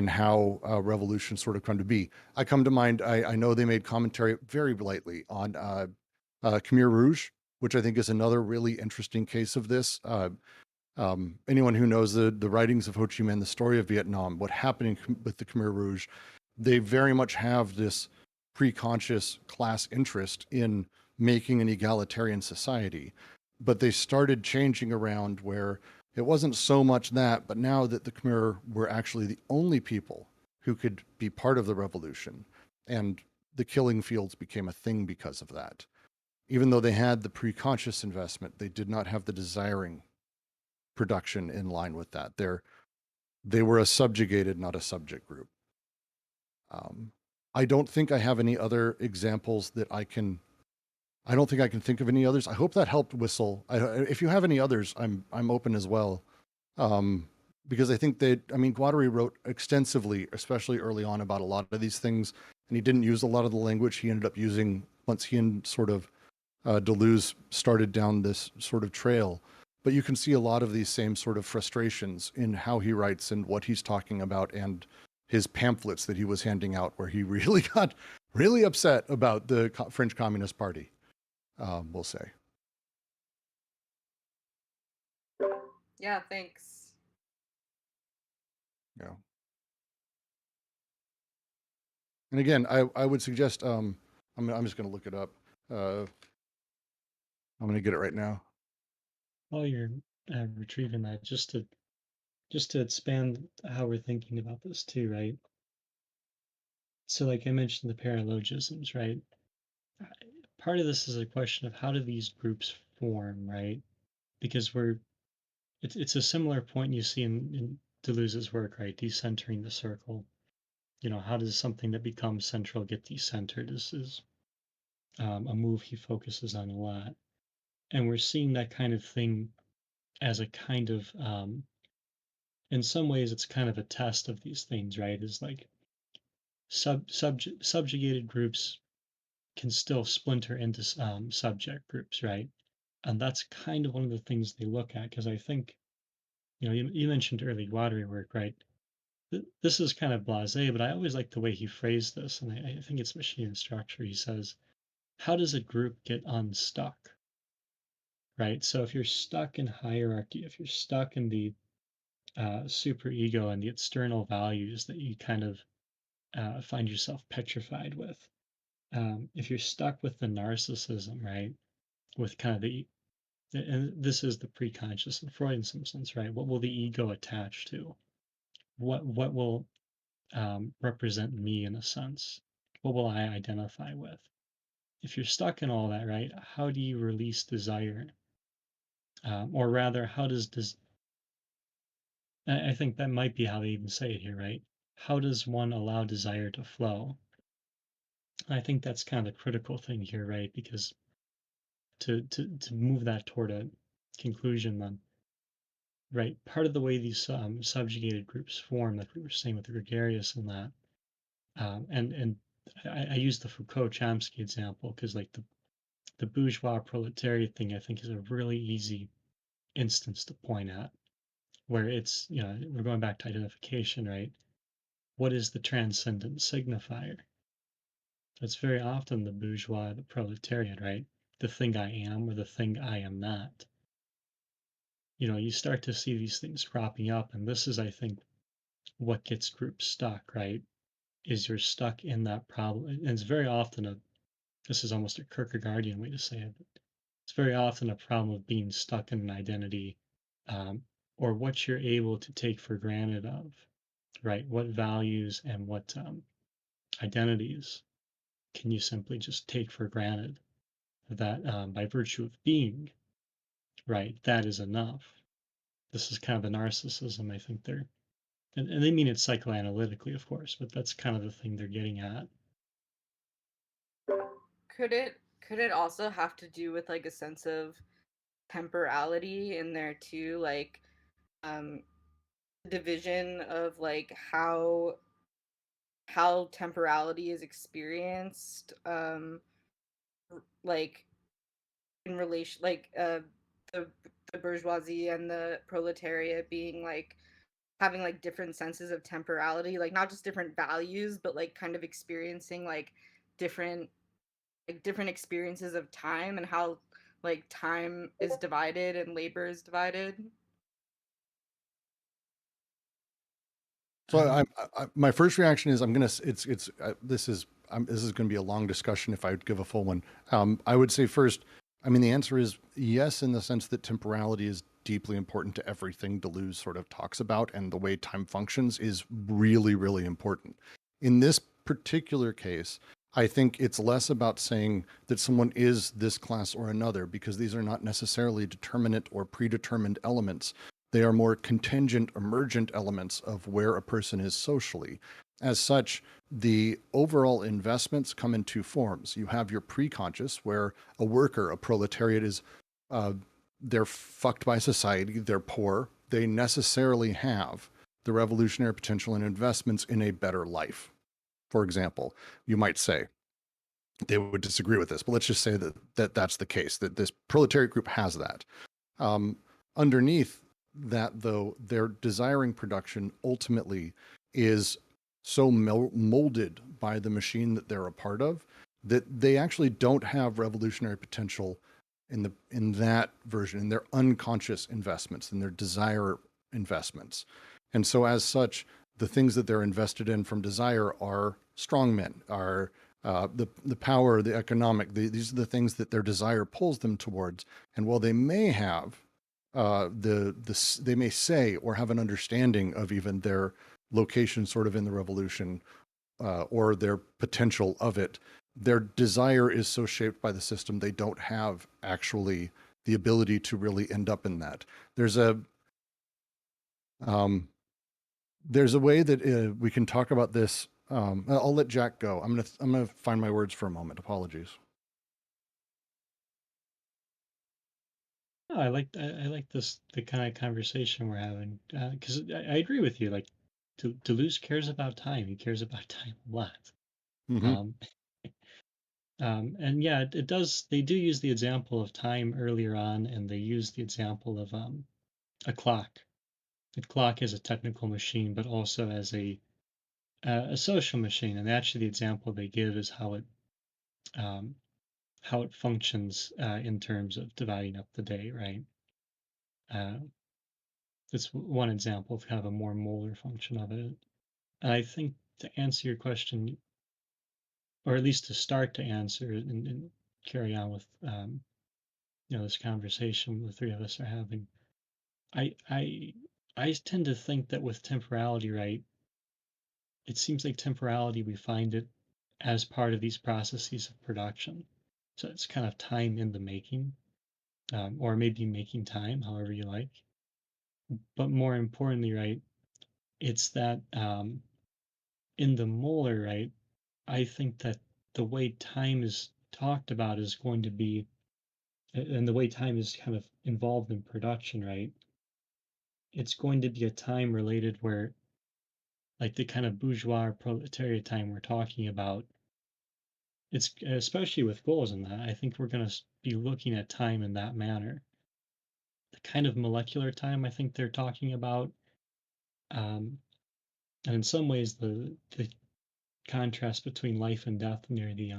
how revolution sort of come to be. I come to mind, I know they made commentary very lightly on Khmer Rouge, which I think is another really interesting case of this. Anyone who knows the writings of Ho Chi Minh, the story of Vietnam, what happened with the Khmer Rouge, they very much have this preconscious class interest in making an egalitarian society. But they started changing around where it wasn't so much that, but now that the Khmer were actually the only people who could be part of the revolution, and the killing fields became a thing because of that. Even though they had the preconscious investment, they did not have the desiring production in line with that. They were a subjugated, not a subject group. I don't think I have any other examples that I don't think I can think of any others. I hope that helped, Whistle. If you have any others, I'm open as well. Because I think Guattari wrote extensively, especially early on, about a lot of these things, and he didn't use a lot of the language he ended up using once he and sort of Deleuze started down this sort of trail. But you can see a lot of these same sort of frustrations in how he writes and what he's talking about, and his pamphlets that he was handing out, where he really got really upset about the French Communist Party, we'll say. Yeah, thanks. Yeah. And again, I would suggest, I'm just going to look it up. I'm going to get it right now. While you're retrieving that, just to expand how we're thinking about this too, right? So, like I mentioned, the paralogisms, right? Part of this is a question of how do these groups form, right? Because it's a similar point you see in Deleuze's work, right? Decentering the circle. How does something that becomes central get decentered? Is a move he focuses on a lot, and we're seeing that kind of thing as a kind of in some ways it's kind of a test of these things, right? Is like subjugated groups can still splinter into subject groups, right? And that's kind of one of the things they look at, because I think, you mentioned early Guattari work, right? This is kind of blasé, but I always like the way he phrased this, and I think it's machine structure. He says, how does a group get unstuck, right? So if you're stuck in hierarchy, if you're stuck in the superego and the external values that you kind of find yourself petrified with, if you're stuck with the narcissism, right, with kind of and this is the preconscious in Freud in some sense, right? What will the ego attach to? What will represent me in a sense? What will I identify with? If you're stuck in all that, right, how do you release desire? Or rather, how does this? I think that might be how they even say it here, right? How does one allow desire to flow? I think that's kind of the critical thing here, right? Because to move that toward a conclusion, then, right, part of the way these subjugated groups form, like we were saying with the gregarious and that, and I use the Foucault-Chomsky example because, like, the bourgeois proletariat thing, I think, is a really easy instance to point at, where it's, we're going back to identification, right? What is the transcendent signifier? It's very often the bourgeois, the proletariat, right? The thing I am or the thing I am not. You start to see these things cropping up, and this is, I think, what gets groups stuck, right? Is you're stuck in that problem. And it's very often this is almost a Kierkegaardian way to say it, but it's very often a problem of being stuck in an identity, or what you're able to take for granted of, right? What values and what identities can you simply just take for granted that by virtue of being, right, that is enough. This is kind of the narcissism I think and they mean it psychoanalytically, of course, but that's kind of the thing they're getting at. Could it also have to do with like a sense of temporality in there too, like division of like how temporality is experienced, like in relation, like the the bourgeoisie and the proletariat being like having like different senses of temporality, like not just different values, but like kind of experiencing different different experiences of time, and how like time is divided and labor is divided. So Um, my first reaction is I'm gonna this is going to be a long discussion if I would give a full one. I would say first, I mean the answer is yes, in the sense that temporality is deeply important to everything Deleuze sort of talks about, and the way time functions is really, really important. In this particular case, I think it's less about saying that someone is this class or another, because these are not necessarily determinate or predetermined elements. They are more contingent, emergent elements of where a person is socially. As such, the overall investments come in two forms. You have your preconscious, where a worker, a proletariat, is they're fucked by society, they're poor, they necessarily have the revolutionary potential and investments in a better life. For example, you might say, they would disagree with this, but let's just say that's the case, that this proletariat group has that. Um, Underneath that, though, their desiring production ultimately is so molded by the machine that they're a part of that they actually don't have revolutionary potential in that version, in their unconscious investments, in their desire investments. And so as such, the things that they're invested in from desire are strongmen, are the power, the economic. These are the things that their desire pulls them towards. And while they may have they may say or have an understanding of even their location, sort of in the revolution, or their potential of it, their desire is so shaped by the system they don't have actually the ability to really end up in that. There's a um, there's a way that we can talk about this. I'll let Jack go. I'm gonna find my words for a moment. Apologies. no, I like this the kind of conversation we're having, because I agree with you. Like, Deleuze cares about time. He cares about time a lot. Mm-hmm. Um, and yeah, it does. They do use the example of time earlier on, and they use the example of a clock. A clock is a technical machine, but also as a social machine. And actually, the example they give is um, how it functions in terms of dividing up the day, right? Uh, it's one example of kind of a more molar function of it. And I think to answer your question, or at least to start to answer and carry on with this conversation the three of us are having, I I I tend to think that with temporality, right, it seems like temporality we find it as part of these processes of production. So it's kind of time in the making, or maybe making time, however you like. But more importantly, right, it's that in the molar, right, I think that the way time is talked about is going to be, and the way time is kind of involved in production, right, it's going to be a time related where, like the kind of bourgeois or proletariat time we're talking about, it's especially with goals in that, I think we're going to be looking at time in that manner. The kind of molecular time I think they're talking about, um, and in some ways the contrast between life and death near the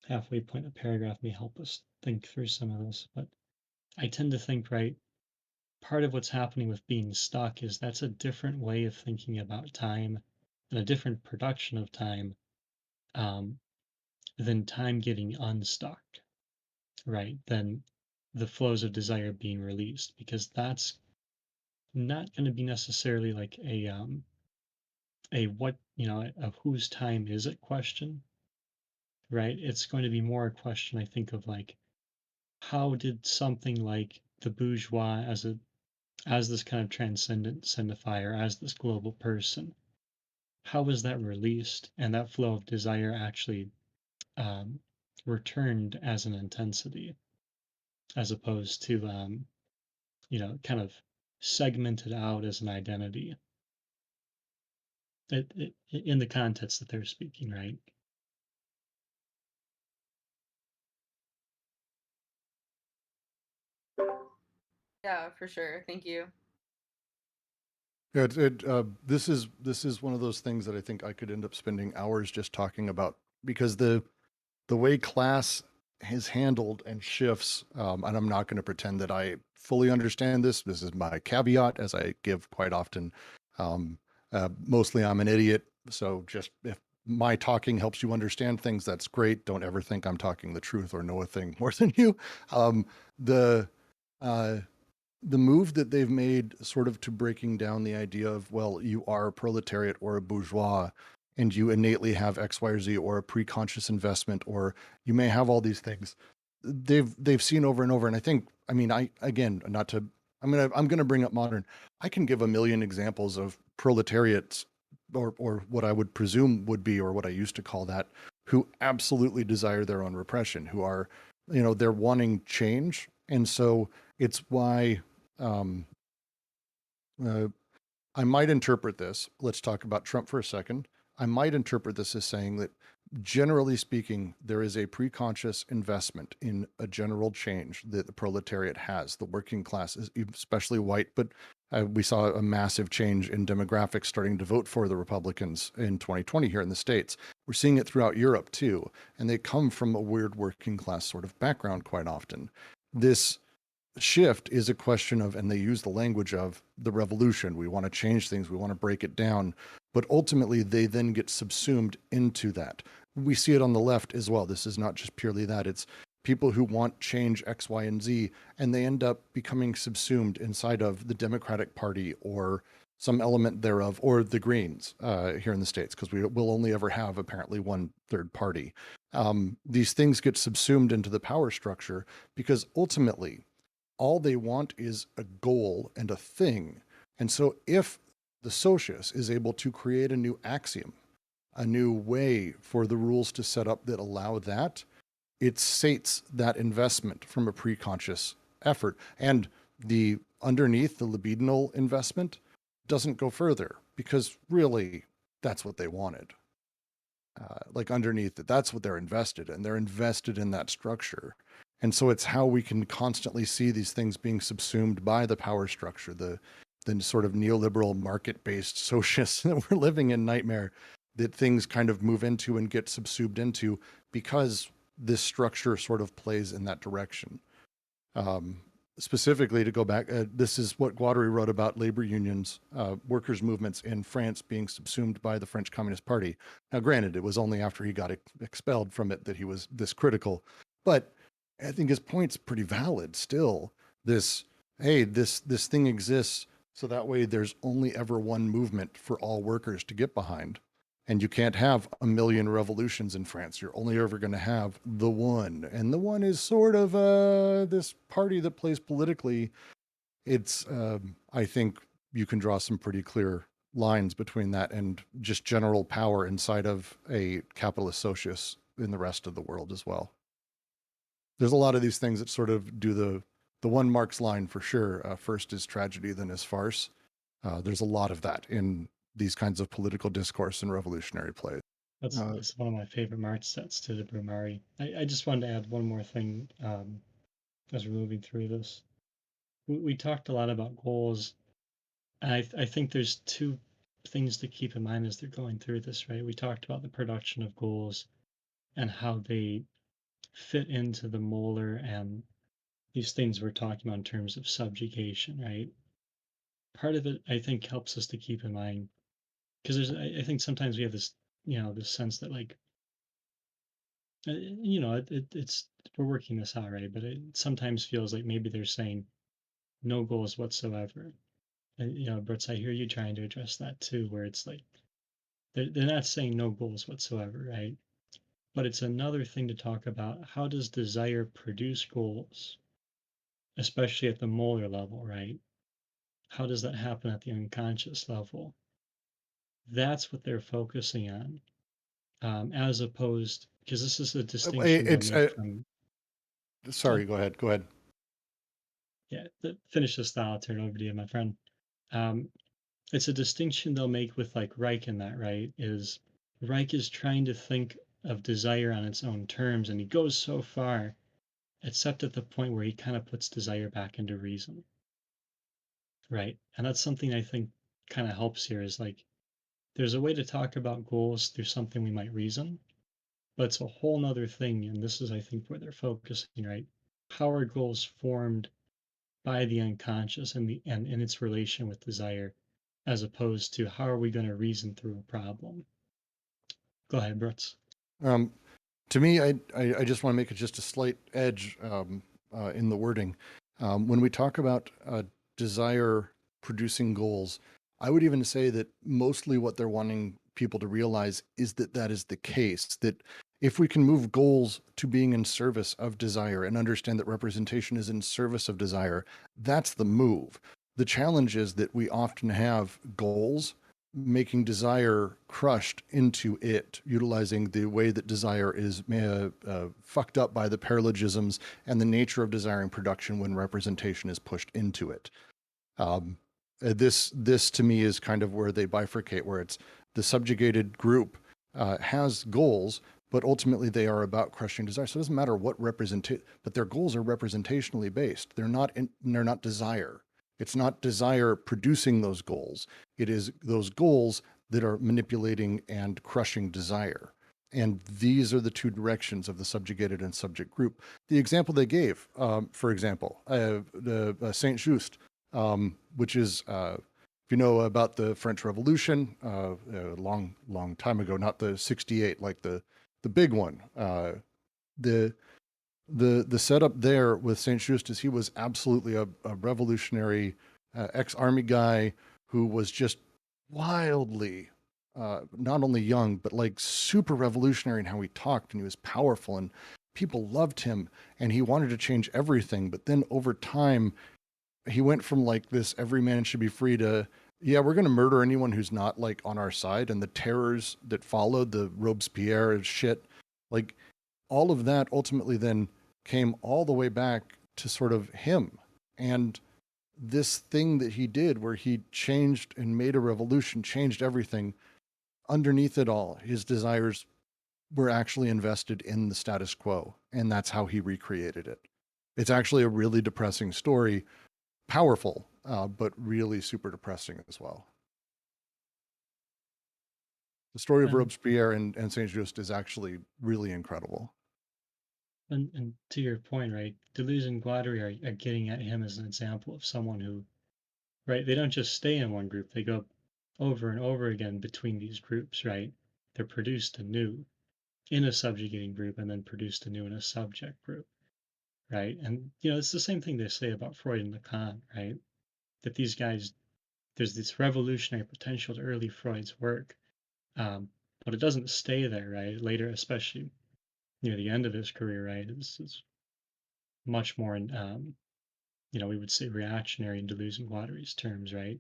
halfway point of paragraph may help us think through some of this. But I tend to think, right, part of what's happening with being stuck is that's a different way of thinking about time and a different production of time, um, than time getting unstuck, right? Than the flows of desire being released, because that's not going to be necessarily like a what a whose time is it question, right? It's going to be more a question, I think, of like, how did something like the bourgeois as this kind of transcendent signifier, as this global person, how was that released and that flow of desire actually um, returned as an intensity? as opposed to kind of segmented out as an identity in the context that they're speaking, right? Yeah, for sure. Thank you. Yeah, this is one of those things that I think I could end up spending hours just talking about, because the way class is handled and shifts, and I'm not going to pretend that I fully understand this. This is my caveat, as I give quite often. Mostly I'm an idiot, so just if my talking helps you understand things, that's great. Don't ever think I'm talking the truth or know a thing more than you. The uh, the move that they've made sort of to breaking down the idea of, well, you are a proletariat or a bourgeois and you innately have X, Y, or Z, or a pre-conscious investment, or you may have all these things. They've seen over and over. And I think, I mean, I, again, not to, I'm gonna bring up modern. I can give a million examples of proletariats, or what I would presume would be, or what I used to call that, who absolutely desire their own repression, who are, they're wanting change. And so it's why, um, uh, I might interpret this. Let's talk about Trump for a second. I might interpret this as saying that, generally speaking, there is a pre-conscious investment in a general change that the proletariat has. The working class, especially white, but we saw a massive change in demographics starting to vote for the Republicans in 2020 here in the States. We're seeing it throughout Europe too, and they come from a weird working class sort of background quite often. This shift is a question of, and they use the language of, the revolution. We want to change things, we want to break it down. But ultimately, they then get subsumed into that. We see it on the left as well. This is not just purely that, it's people who want change X, Y, and Z, and they end up becoming subsumed inside of the Democratic Party or some element thereof, or the Greens here in the States, because we will only ever have apparently one third party. These things get subsumed into the power structure because ultimately, all they want is a goal and a thing. And so if the socius is able to create a new axiom, a new way for the rules to set up that allow that, it sates that investment from a pre-conscious effort. And the underneath, the libidinal investment doesn't go further, because really that's what they wanted. Like underneath it, that's what they're invested in. They're invested in that structure. And so it's how we can constantly see these things being subsumed by the power structure, the sort of neoliberal market-based socius that we're living in nightmare, that things kind of move into and get subsumed into because this structure sort of plays in that direction. Specifically, to go back, this is what Guattari wrote about labor unions, workers' movements in France being subsumed by the French Communist Party. Now, granted, it was only after he got expelled from it that he was this critical, but I think his point's pretty valid still. Hey, this thing exists, so that way there's only ever one movement for all workers to get behind. And you can't have a million revolutions in France. You're only ever going to have the one. And the one is sort of this party that plays politically. It's, I think you can draw some pretty clear lines between that and just general power inside of a capitalist socius in the rest of the world as well. There's a lot of these things that sort of do the one Marx line for sure. First is tragedy, then is farce. There's a lot of that in these kinds of political discourse and revolutionary plays. That's one of my favorite March sets to the Brumari. I just wanted to add one more thing as we're moving through this. We talked a lot about goals, and I think there's two things to keep in mind as they're going through this, right? We talked about the production of goals and how they fit into the molar and these things we're talking about in terms of subjugation, right? Part of it, I think, helps us to keep in mind because I think sometimes we have this, this sense that like, it's we're working this out, right? But it sometimes feels like maybe they're saying no goals whatsoever. And Brits, I hear you trying to address that too, where it's like they're not saying no goals whatsoever, right? But it's another thing to talk about how does desire produce goals, especially at the molar level, right? How does that happen at the unconscious level? That's what they're focusing on, as opposed because this is a distinction they'll It's make from. sorry. Go ahead. Yeah, finish this thought, I'll turn it over to you, my friend. Um, it's a distinction they'll make with like Reich in that, right? Is Reich is trying to think of desire on its own terms, and he goes so far, except at the point where he kind of puts desire back into reason, right? And that's something I think kind of helps here is like there's a way to talk about goals through something we might reason, but it's a whole nother thing, and this is I think where they're focusing, right? How are goals formed by the unconscious and in its relation with desire, as opposed to how are we going to reason through a problem? Go ahead, Brooks. Um, to me, I just want to make it just a slight edge in the wording. When we talk about desire producing goals, I would even say that mostly what they're wanting people to realize is that that is the case, that if we can move goals to being in service of desire and understand that representation is in service of desire, that's the move. The challenge is that we often have goals making desire crushed into it, utilizing the way that desire is fucked up by the paralogisms and the nature of desiring production when representation is pushed into it. Um, this to me is kind of where they bifurcate, where it's the subjugated group has goals, but ultimately they are about crushing desire. So it doesn't matter what but their goals are representationally based. They're not desire. It's not desire producing those goals. It is those goals that are manipulating and crushing desire. And these are the two directions of the subjugated and subject group. The example they gave, for example, Saint Just, which is, if you know about the French Revolution, a long time ago, not the 68, like the big one. The the setup there with Saint Just is he was absolutely a revolutionary ex-army guy who was just wildly not only young but like super revolutionary in how he talked, and he was powerful and people loved him and he wanted to change everything. But then over time he went from like this every man should be free to, yeah, we're going to murder anyone who's not like on our side, and the terrors that followed, the Robespierre shit, like all of that ultimately then came all the way back to sort of him and this thing that he did where he changed and made a revolution, changed everything. Underneath it all, his desires were actually invested in the status quo, and that's how he recreated it. It's actually a really depressing story, powerful, but really super depressing as well. The story of Robespierre and Saint Just is actually really incredible. And to your point, right, Deleuze and Guattari are getting at him as an example of someone who, right, they don't just stay in one group, they go over and over again between these groups, right? They're produced anew in a subjugating group and then produced anew in a subject group, right? And, you know, it's the same thing they say about Freud and Lacan, right? That these guys, there's this revolutionary potential to early Freud's work, but it doesn't stay there, right? Later, especially near the end of his career, right, is much more in, you know, we would say reactionary in Deleuze and Guattari's terms, right?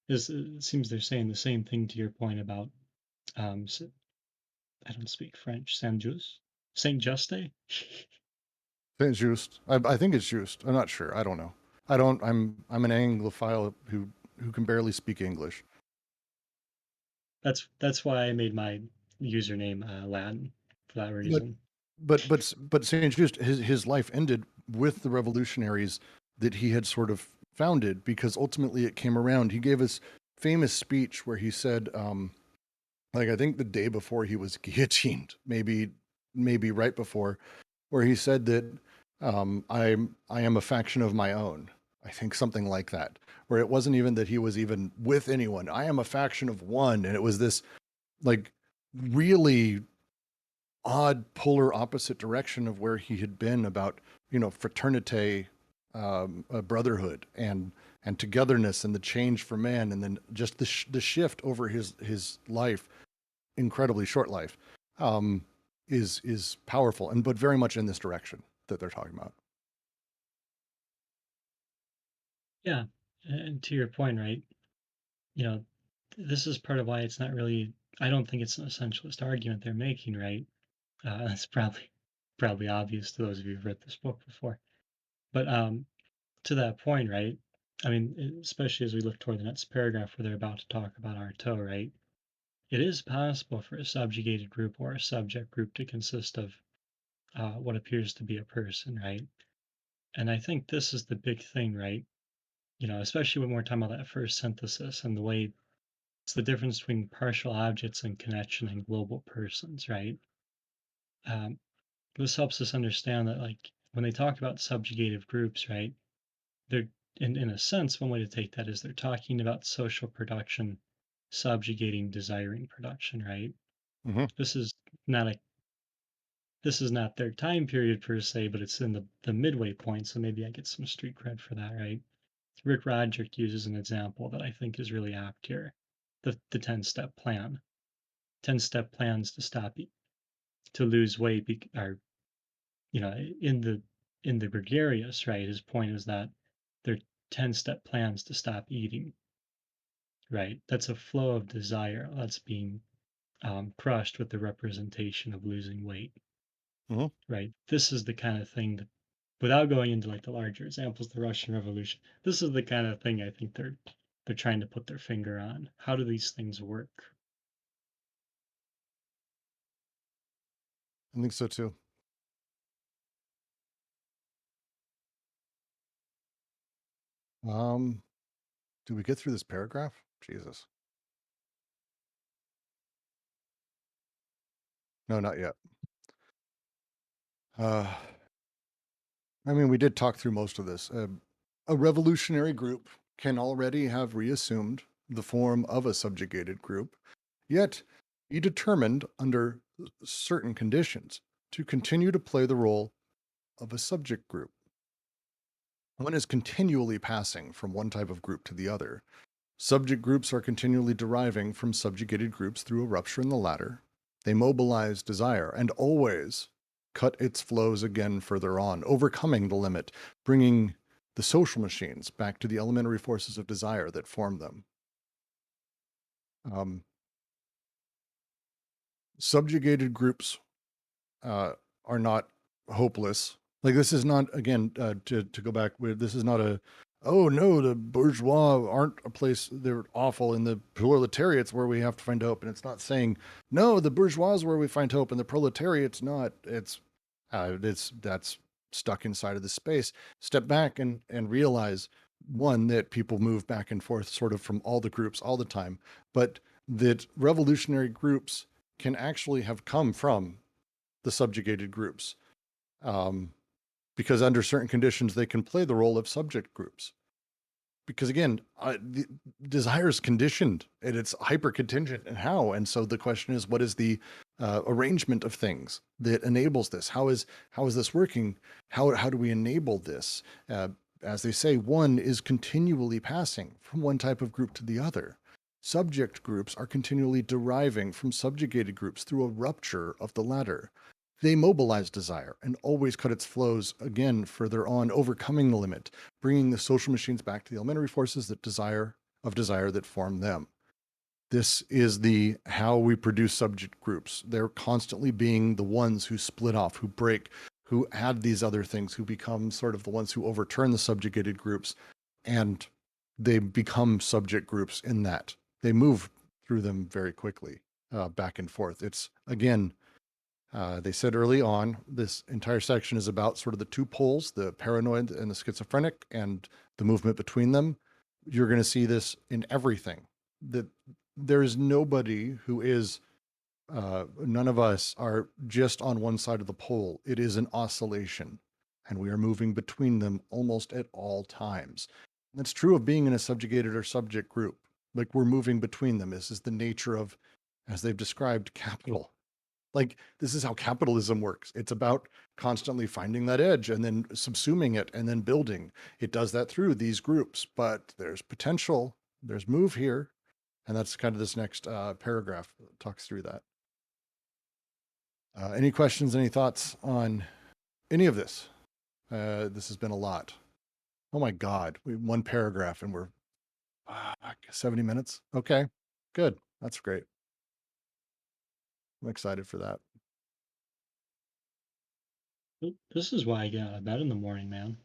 It seems they're saying the same thing to your point about, I don't speak French, Saint Juste? Saint Just, I think it's Just. I'm not sure. I don't know. I don't. I'm an Anglophile who can barely speak English. That's why I made my username Latin for that But reason. but Saint Just, his life ended with the revolutionaries that he had sort of founded, because ultimately it came around. He gave his famous speech where he said, like I think the day before he was guillotined, maybe right before, where he said that I am a faction of my own. I think something like that, where it wasn't even that he was even with anyone. I am a faction of one, and it was this like really odd polar opposite direction of where he had been about, you know, fraternity, brotherhood, and togetherness, and the change for man, and then just the shift over his life, incredibly short life, is powerful, and but very much in this direction that they're talking about. Yeah, and to your point, right? You know, this is part of why it's not really. I don't think it's an essentialist argument they're making, right? That's probably obvious to those of you who've read this book before. But to that point, right? I mean, especially as we look toward the next paragraph where they're about to talk about Artaud, right? It is possible for a subjugated group or a subject group to consist of what appears to be a person, right? And I think this is the big thing, right? Especially when we're talking about that first synthesis and the way it's the difference between partial objects and connection and global persons, right? Um, this helps us understand that, like, when they talk about subjugative groups, right? They're in a sense, one way to take that is they're talking about social production subjugating desiring production, right? Hmm. This is not a this is not their time period per se, but it's in the midway point, so maybe I get some street cred for that, right? Rick Roderick uses an example that I think is really apt here. The 10-step plan. 10-step plans to to lose weight are, in the gregarious, right? His point is that they're 10-step plans to stop eating, right? That's a flow of desire that's being crushed with the representation of losing weight, Hmm. right? This is the kind of thing that, without going into like the larger examples, the Russian Revolution, this is the kind of thing I think they're trying to put their finger on. How do these things work? I think so too. Do we get through this paragraph? Jesus. No, not yet. I mean, we did talk through most of this. A revolutionary group can already have reassumed the form of a subjugated group, yet be determined under certain conditions to continue to play the role of a subject group. One is continually passing from one type of group to the other. Subject groups are continually deriving from subjugated groups through a rupture in the latter. They mobilize desire and always cut its flows again further on, overcoming the limit, bringing the social machines back to the elementary forces of desire that form them. Subjugated groups are not hopeless. Like, this is not, again, to go back with, this is not a, oh no, the bourgeois aren't a place, they're awful, and the proletariat's where we have to find hope. And it's not saying, no, the bourgeois is where we find hope and the proletariat's not. That's stuck inside of the space. Step back and realize, one, that people move back and forth sort of from all the groups all the time, but that revolutionary groups can actually have come from the subjugated groups, um, because under certain conditions they can play the role of subject groups. Because again, the desire is conditioned and it's hyper contingent, and how. And so the question is, what is the arrangement of things that enables this? How is this working? How do we enable this? As they say, one is continually passing from one type of group to the other. Subject groups are continually deriving from subjugated groups through a rupture of the latter. They mobilize desire and always cut its flows again further on, overcoming the limit, bringing the social machines back to the elementary forces that desire that form them. This is the how we produce subject groups. They're constantly being the ones who split off, who break, who add these other things, who become sort of the ones who overturn the subjugated groups, and they become subject groups in that. They move through them very quickly, back and forth. It's, again, they said early on, this entire section is about sort of the two poles, the paranoid and the schizophrenic, and the movement between them. You're going to see this in everything. That there is nobody who is, none of us are just on one side of the pole. It is an oscillation, and we are moving between them almost at all times. That's true of being in a subjugated or subject group. Like, we're moving between them. This is the nature of, as they've described, capital. Like, this is how capitalism works. It's about constantly finding that edge and then subsuming it and then building. It does that through these groups, but there's potential, there's move here. And that's kind of this next paragraph that talks through that. Any questions, any thoughts on any of this? This has been a lot. Oh my God, one paragraph and we're 70 minutes. Okay, good. That's great. I'm excited for that. This is why I get out of bed in the morning, man.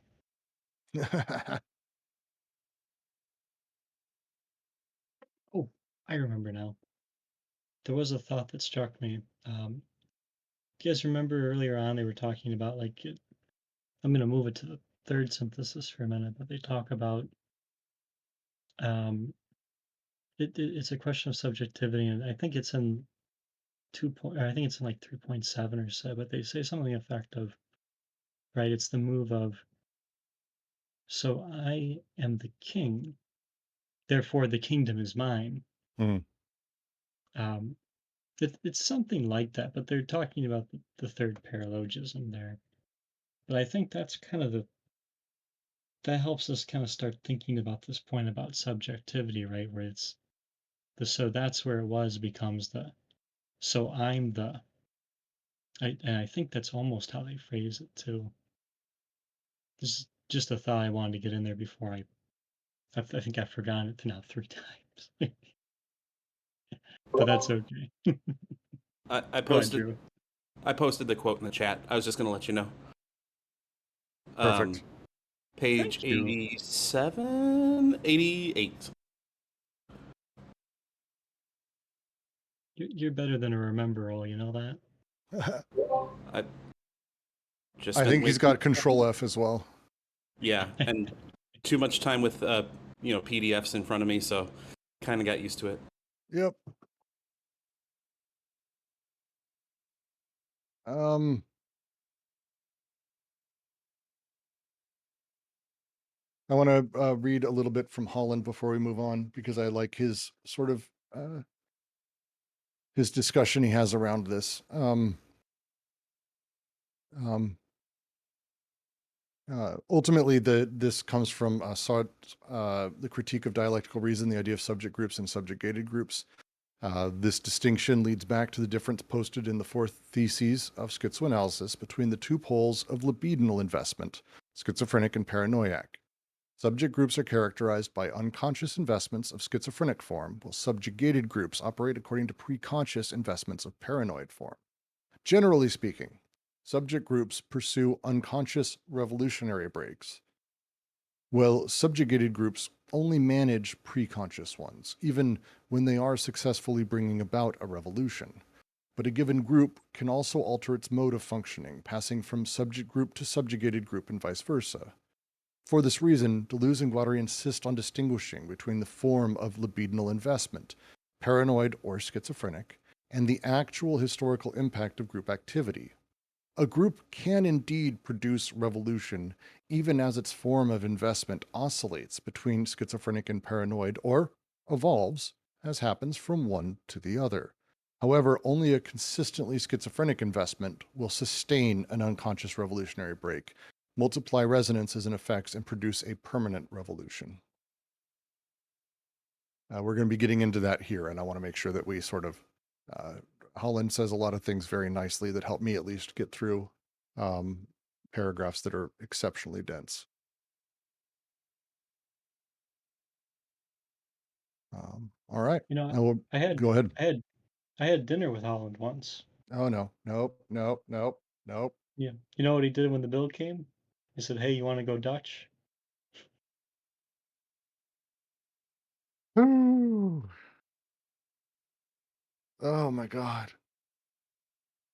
Oh, I remember now. There was a thought that struck me. Do you guys remember earlier on they were talking about I'm going to move it to the third synthesis for a minute, but they talk about um, it's a question of subjectivity, and I think it's in I think it's in like 3.7 or so, but they say something to the effect of, right, it's the move of, so I am the king, therefore the kingdom is mine. Mm. Um, it's something like that, but they're talking about the third paralogism there. But I think that's kind of that helps us kind of start thinking about this point about subjectivity, right? Where it's so that's where it was becomes the, so I'm the, and I think that's almost how they phrase it too. This is just a thought I wanted to get in there before I think I've forgotten it now 3 times. But that's okay. I Go ahead, posted Drew. I posted the quote in the chat. I was just going to let you know. Perfect. Page Thank you. 87, 88. You're better than a remember-all, you know that? I just I spent think way he's too got Control F as well. yeah, and too much time with PDFs in front of me, so kind of got used to it. Yep. I want to read a little bit from Holland before we move on, because I like his sort of his discussion he has around this. Ultimately, this comes from the critique of dialectical reason, the idea of subject groups and subjugated groups. This distinction leads back to the difference posted in the fourth theses of schizoanalysis between the two poles of libidinal investment, schizophrenic and paranoiac. Subject groups are characterized by unconscious investments of schizophrenic form, while subjugated groups operate according to preconscious investments of paranoid form. Generally speaking, subject groups pursue unconscious revolutionary breaks, while subjugated groups only manage preconscious ones, even when they are successfully bringing about a revolution. But a given group can also alter its mode of functioning, passing from subject group to subjugated group and vice versa. For this reason, Deleuze and Guattari insist on distinguishing between the form of libidinal investment, paranoid or schizophrenic, and the actual historical impact of group activity. A group can indeed produce revolution even as its form of investment oscillates between schizophrenic and paranoid, or evolves, as happens from one to the other. However, only a consistently schizophrenic investment will sustain an unconscious revolutionary break, multiply resonances and effects, and produce a permanent revolution. We're going to be getting into that here, and I want to make sure that we sort of Holland says a lot of things very nicely that help me at least get through paragraphs that are exceptionally dense. All right. You know, Will I had go ahead. I had dinner with Holland once. Oh no, nope, nope, nope, nope. Yeah. You know what he did when the bill came? He said, "Hey, you want to go Dutch?" Ooh. Oh my God.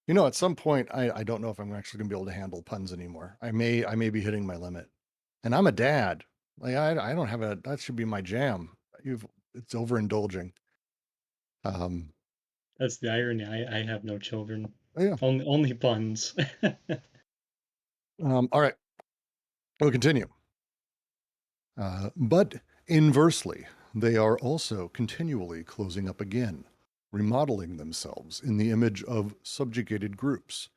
You know, at some point, I don't know if I'm actually gonna be able to handle puns anymore. I may be hitting my limit. And I'm a dad. Like I don't have that should be my jam. It's overindulging. That's the irony. I have no children. Yeah. Only puns. All right. We'll continue. But inversely, they are also continually closing up again, remodeling themselves in the image of subjugated groups,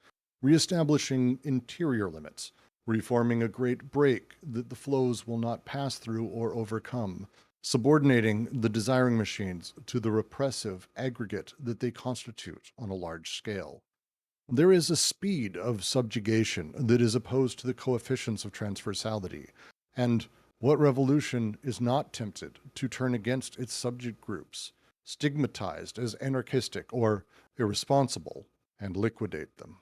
reestablishing interior limits, reforming a great break that the flows will not pass through or overcome, subordinating the desiring machines to the repressive aggregate that they constitute on a large scale. There is a speed of subjugation that is opposed to the coefficients of transversality, and what revolution is not tempted to turn against its subject groups, stigmatized as anarchistic or irresponsible, and liquidate them?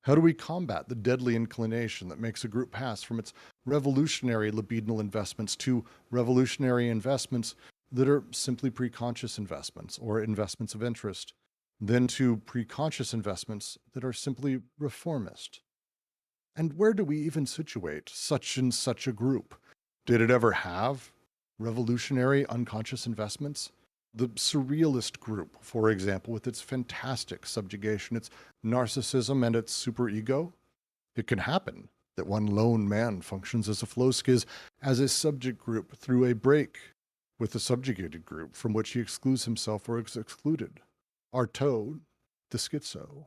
How do we combat the deadly inclination that makes a group pass from its revolutionary libidinal investments to revolutionary investments that are simply preconscious investments or investments of interest, then to preconscious investments that are simply reformist? And where do we even situate such and such a group? Did it ever have revolutionary unconscious investments? The surrealist group, for example, with its fantastic subjugation, its narcissism, and its superego? It can happen that one lone man functions as a flow skiz as a subject group through a break with the subjugated group from which he excludes himself or is excluded. Artaud, the schizo.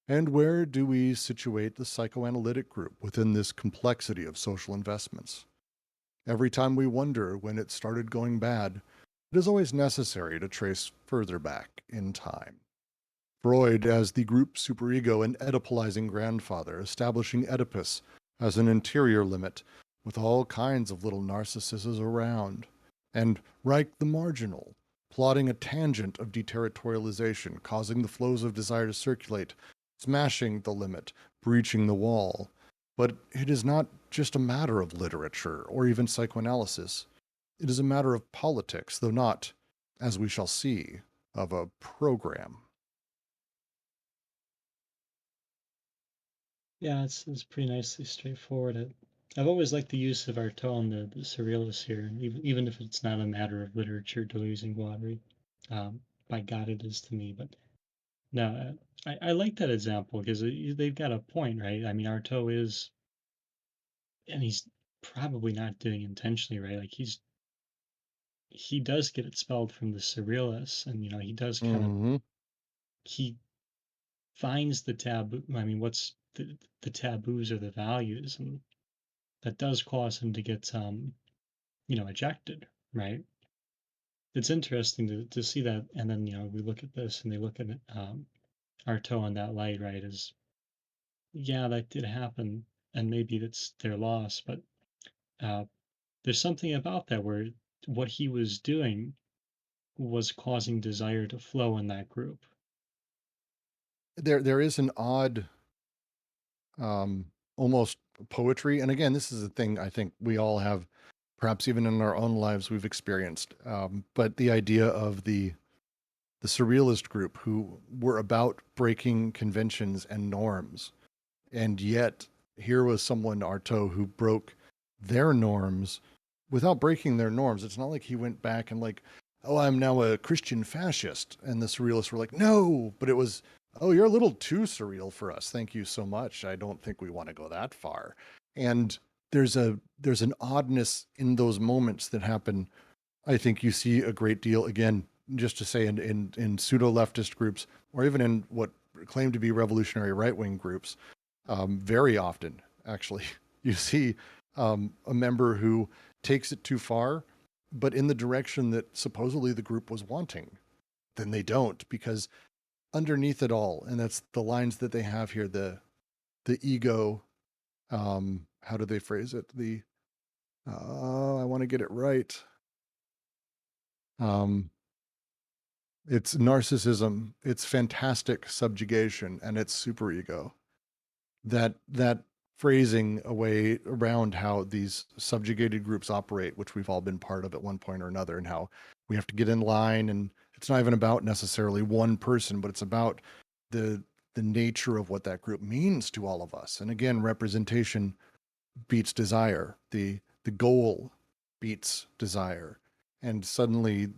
And where do we situate the psychoanalytic group within this complexity of social investments? Every time we wonder when it started going bad, it is always necessary to trace further back in time. Freud as the group superego and Oedipalizing grandfather, establishing Oedipus as an interior limit with all kinds of little narcissuses around, and Reich the marginal, plotting a tangent of deterritorialization, causing the flows of desire to circulate, smashing the limit, breaching the wall. But it is not just a matter of literature or even psychoanalysis. It is a matter of politics, though not, as we shall see, of a program. Yeah, it's pretty nicely straightforward. I've always liked the use of Artaud and the surrealists here, even if it's not a matter of literature deluging water. By God, it is to me. But no, I like that example because they've got a point, right? I mean, Artaud is, and he's probably not doing intentionally, right? Like he does get expelled from the surrealists, and he does kind of Mm-hmm. he finds the taboo. I mean, what's the taboos or the values, and that does cause him to get ejected, right? It's interesting to see that, and then we look at this and they look at Artaud in that light, right? As yeah, that did happen, and maybe that's their loss, but uh, there's something about that where what he was doing was causing desire to flow in that group. There is an odd, almost poetry, and again, this is a thing I think we all have, perhaps even in our own lives, we've experienced. But the idea of the surrealist group who were about breaking conventions and norms, and yet here was someone, Artaud, who broke their norms without breaking their norms. It's not like he went back and like, oh, I'm now a Christian fascist. And the surrealists were like, no, but it was, oh, you're a little too surreal for us. Thank you so much. I don't think we want to go that far. And there's an oddness in those moments that happen. I think you see a great deal, again, just to say in pseudo leftist groups, or even in what claim to be revolutionary right wing groups, very often, actually, you see a member who takes it too far, but in the direction that supposedly the group was wanting. Then they don't, because underneath it all, and that's the lines that they have here, the ego, how do they phrase it? I want to get it right. It's narcissism, it's fantastic subjugation, and it's superego. That phrasing a way around how these subjugated groups operate, which we've all been part of at one point or another, and how we have to get in line, and it's not even about necessarily one person, but it's about the nature of what that group means to all of us. And again, representation beats desire. The goal beats desire. And suddenly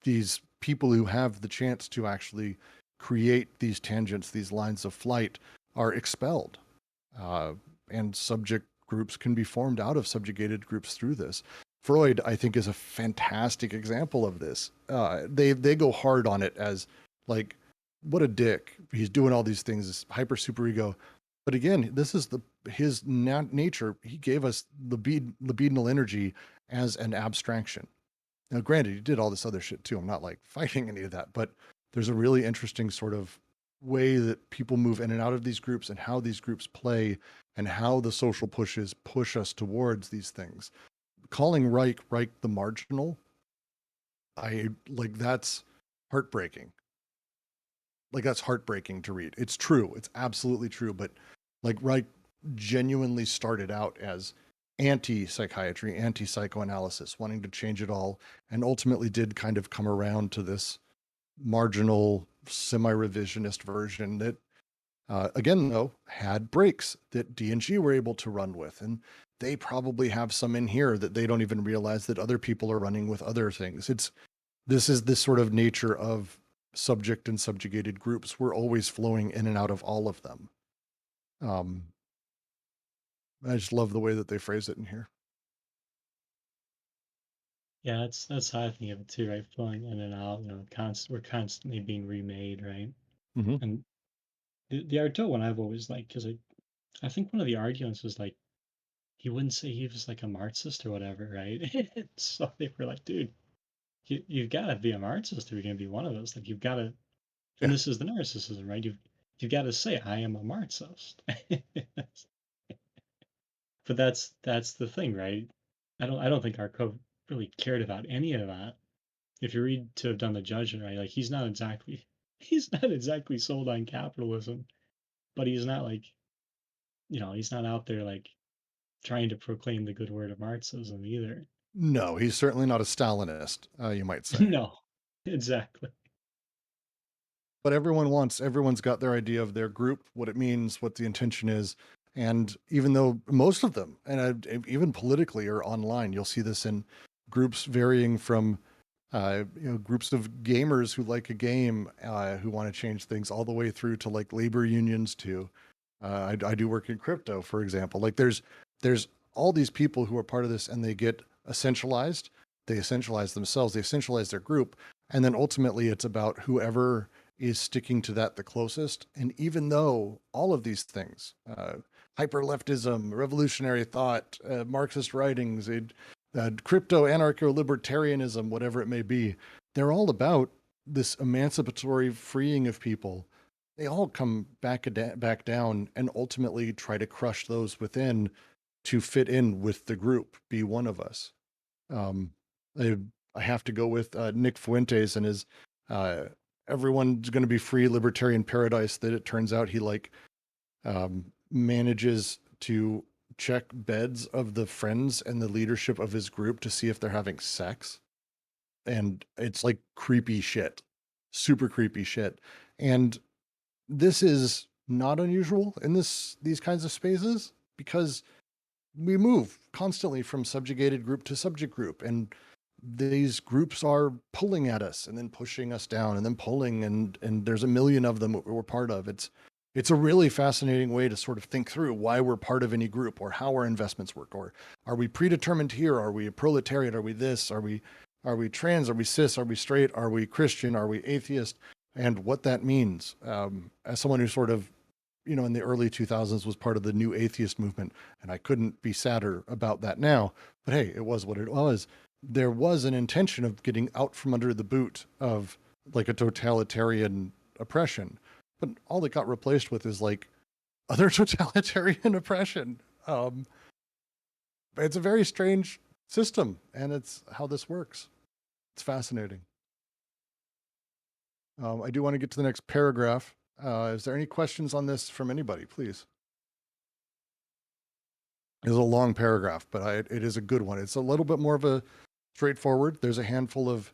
these people who have the chance to actually create these tangents, these lines of flight, are expelled. And subject groups can be formed out of subjugated groups through this. Freud, I think, is a fantastic example of this. They go hard on it as like, what a dick. He's doing all these things, this hyper superego. But again, this is his nature. He gave us libidinal energy as an abstraction. Now, granted, he did all this other shit too. I'm not like fighting any of that, but there's a really interesting sort of way that people move in and out of these groups and how these groups play and how the social pushes push us towards these things. Calling Reich the marginal, I like, that's heartbreaking. like that's heartbreaking to read. It's true. It's absolutely true. But like Reich genuinely started out as anti-psychiatry, anti-psychoanalysis, wanting to change it all, and ultimately did kind of come around to this marginal, semi-revisionist version that, again, though, had breaks that D&G were able to run with. And they probably have some in here that they don't even realize that other people are running with other things. This is this sort of nature of subject and subjugated groups. We're always flowing in and out of all of them. I just love the way that they phrase it in here. Yeah, that's how I think of it too, right? Flowing in and out, we're constantly being remade, right? Mm-hmm. And the Artaud one I've always liked, because I think one of the arguments was like, he wouldn't say he was like a Marxist or whatever, right? So they were like, dude, you've got to be a Marxist if you're going to be one of those. Like, you've got to, Yeah. and this is the narcissism, right? You've got to say, I am a Marxist. But that's the thing, right? I don't think Artaud really cared about any of that. If you read To Have Done the Judgment, right, like he's not exactly sold on capitalism, but he's not like, he's not out there like trying to proclaim the good word of Marxism either. No, he's certainly not a Stalinist, you might say. No, exactly. But everyone's got their idea of their group, what it means, what the intention is. And even though most of them, and even politically, are online, you'll see this in groups varying from, groups of gamers who like a game, who want to change things, all the way through to like labor unions to, I do work in crypto, for example. Like there's all these people who are part of this, and they get essentialized. They essentialize themselves. They essentialize their group, and then ultimately it's about whoever is sticking to that the closest. And even though all of these things, hyper leftism, revolutionary thought, Marxist writings, crypto anarcho libertarianism, whatever it may be, they're all about this emancipatory freeing of people. They all come back down and ultimately try to crush those within to fit in with the group, be one of us. I, I have to go with Nick Fuentes and his everyone's going to be free libertarian paradise, that it turns out he manages to check beds of the friends and the leadership of his group to see if they're having sex. And it's like creepy shit, super creepy shit. And this is not unusual in these kinds of spaces, because we move constantly from subjugated group to subject group, and these groups are pulling at us and then pushing us down and then pulling, and there's a million of them that we're part of. It's a really fascinating way to sort of think through why we're part of any group, or how our investments work, or are we predetermined here? Are we a proletariat? Are we this? Are we trans? Are we cis? Are we straight? Are we Christian? Are we atheist? And what that means. As someone who sort of, in the early 2000s was part of the new atheist movement, and I couldn't be sadder about that now, but hey, it was what it was. There was an intention of getting out from under the boot of like a totalitarian oppression, but all that got replaced with is like other totalitarian oppression. It's a very strange system, and it's how this works. It's fascinating. I do want to get to the next paragraph. Is there any questions on this from anybody, please? It's a long paragraph, but it is a good one. It's a little bit more of a straightforward. There's a handful of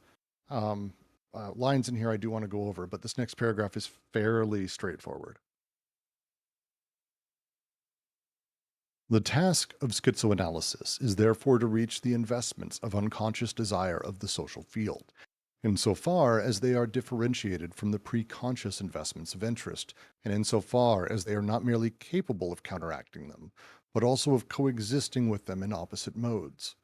lines in here I do want to go over, but this next paragraph is fairly straightforward. The task of schizoanalysis is therefore to reach the investments of unconscious desire of the social field, insofar as they are differentiated from the preconscious investments of interest, and insofar as they are not merely capable of counteracting them, but also of coexisting with them in opposite modes.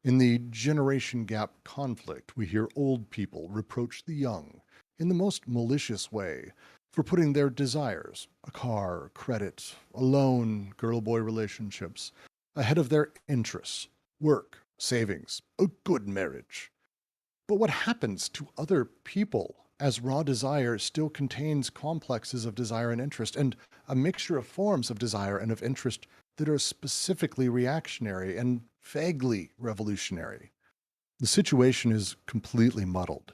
In the generation gap conflict, we hear old people reproach the young, in the most malicious way, for putting their desires, a car, credit, a loan, girl-boy relationships, ahead of their interests, work, savings, a good marriage. But what happens to other people as raw desire still contains complexes of desire and interest, and a mixture of forms of desire and of interest that are specifically reactionary and vaguely revolutionary? The situation is completely muddled.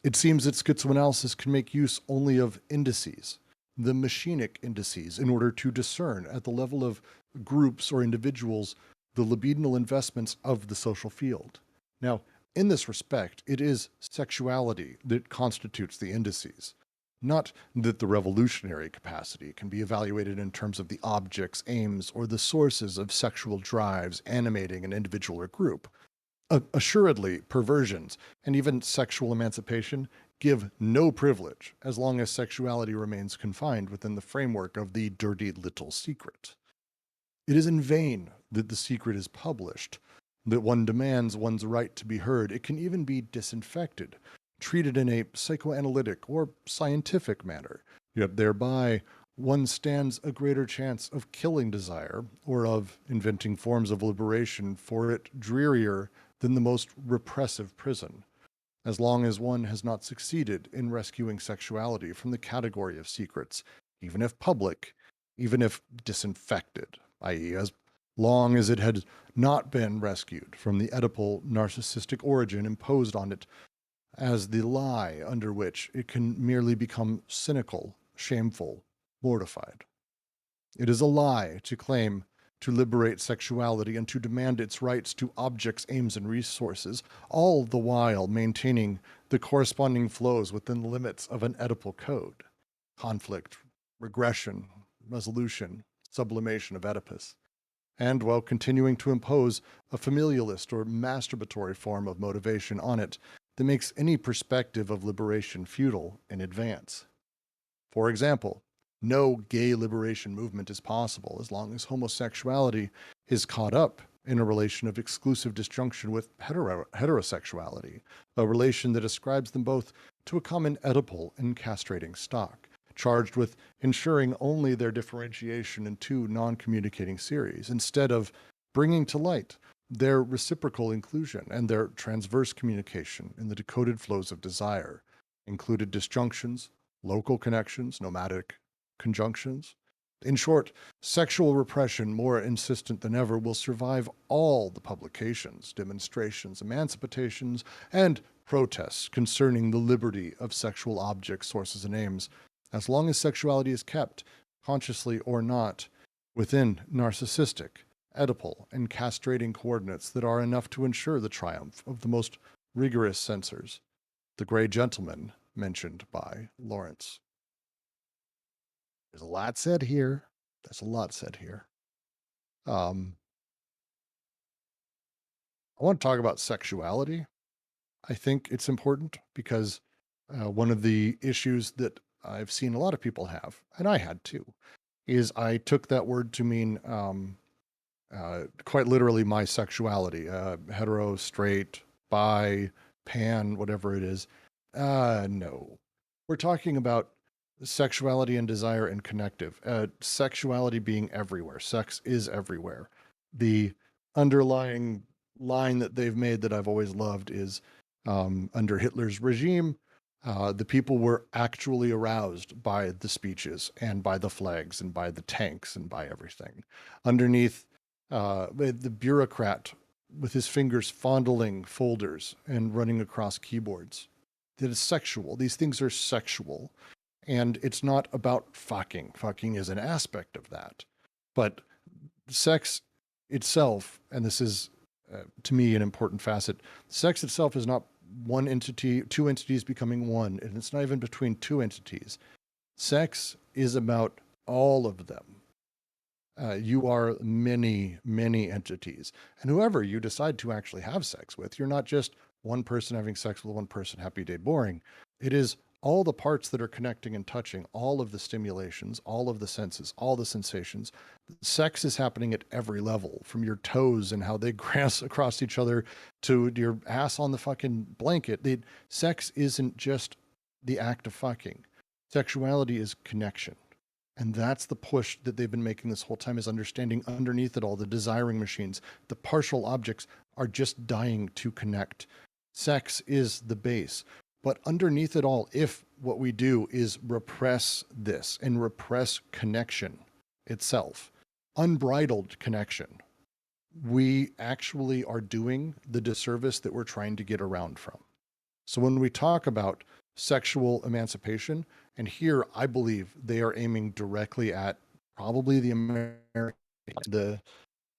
It seems that schizoanalysis can make use only of indices, the machinic indices, in order to discern at the level of groups or individuals the libidinal investments of the social field. Now, in this respect, it is sexuality that constitutes the indices, not that the revolutionary capacity can be evaluated in terms of the objects, aims, or the sources of sexual drives animating an individual or group. Assuredly, perversions and even sexual emancipation give no privilege as long as sexuality remains confined within the framework of the dirty little secret. It is in vain that the secret is published, that one demands one's right to be heard. It can even be disinfected, treated in a psychoanalytic or scientific manner, yet thereby one stands a greater chance of killing desire or of inventing forms of liberation for it drearier than the most repressive prison, as long as one has not succeeded in rescuing sexuality from the category of secrets, even if public, even if disinfected, i.e., as long as it had not been rescued from the Oedipal narcissistic origin imposed on it as the lie under which it can merely become cynical, shameful, mortified. It is a lie to claim to liberate sexuality and to demand its rights to objects, aims, and resources, all the while maintaining the corresponding flows within the limits of an Oedipal code. Conflict, regression, resolution, sublimation of Oedipus. And while continuing to impose a familialist or masturbatory form of motivation on it that makes any perspective of liberation futile in advance. For example, no gay liberation movement is possible as long as homosexuality is caught up in a relation of exclusive disjunction with heterosexuality, a relation that ascribes them both to a common Oedipal and castrating stock, charged with ensuring only their differentiation in two non-communicating series, instead of bringing to light their reciprocal inclusion and their transverse communication in the decoded flows of desire, included disjunctions, local connections, nomadic conjunctions. In short, sexual repression, more insistent than ever, will survive all the publications, demonstrations, emancipations, and protests concerning the liberty of sexual objects, sources, and aims, as long as sexuality is kept, consciously or not, within narcissistic, Oedipal, and castrating coordinates that are enough to ensure the triumph of the most rigorous censors, the gray gentleman mentioned by Lawrence. There's a lot said here. There's a lot said here. I want to talk about sexuality. I think it's important because one of the issues that I've seen a lot of people have, and I had too, is I took that word to mean quite literally my sexuality, hetero, straight, bi, pan, whatever it is. No. We're talking about sexuality and desire and connective. Sexuality being everywhere. Sex is everywhere. The underlying line that they've made that I've always loved is under Hitler's regime, the people were actually aroused by the speeches and by the flags and by the tanks and by everything. Underneath, the bureaucrat with his fingers fondling folders and running across keyboards. That is sexual. These things are sexual. And it's not about fucking. Fucking is an aspect of that. But sex itself, and this is, to me, an important facet, sex itself is not one entity, two entities becoming one, and it's not even between two entities. Sex is about all of them. You are many, many entities. And whoever you decide to actually have sex with, you're not just one person having sex with one person, happy day, boring. It is all the parts that are connecting and touching, all of the stimulations, all of the senses, all the sensations. Sex is happening at every level, from your toes and how they grass across each other to your ass on the fucking blanket. Sex isn't just the act of fucking. Sexuality is connection. And that's the push that they've been making this whole time, is understanding underneath it all, the desiring machines, the partial objects are just dying to connect. Sex is the base. But underneath it all, if what we do is repress this and repress connection itself, unbridled connection, we actually are doing the disservice that we're trying to get around from. So when we talk about sexual emancipation, and here I believe they are aiming directly at probably the American,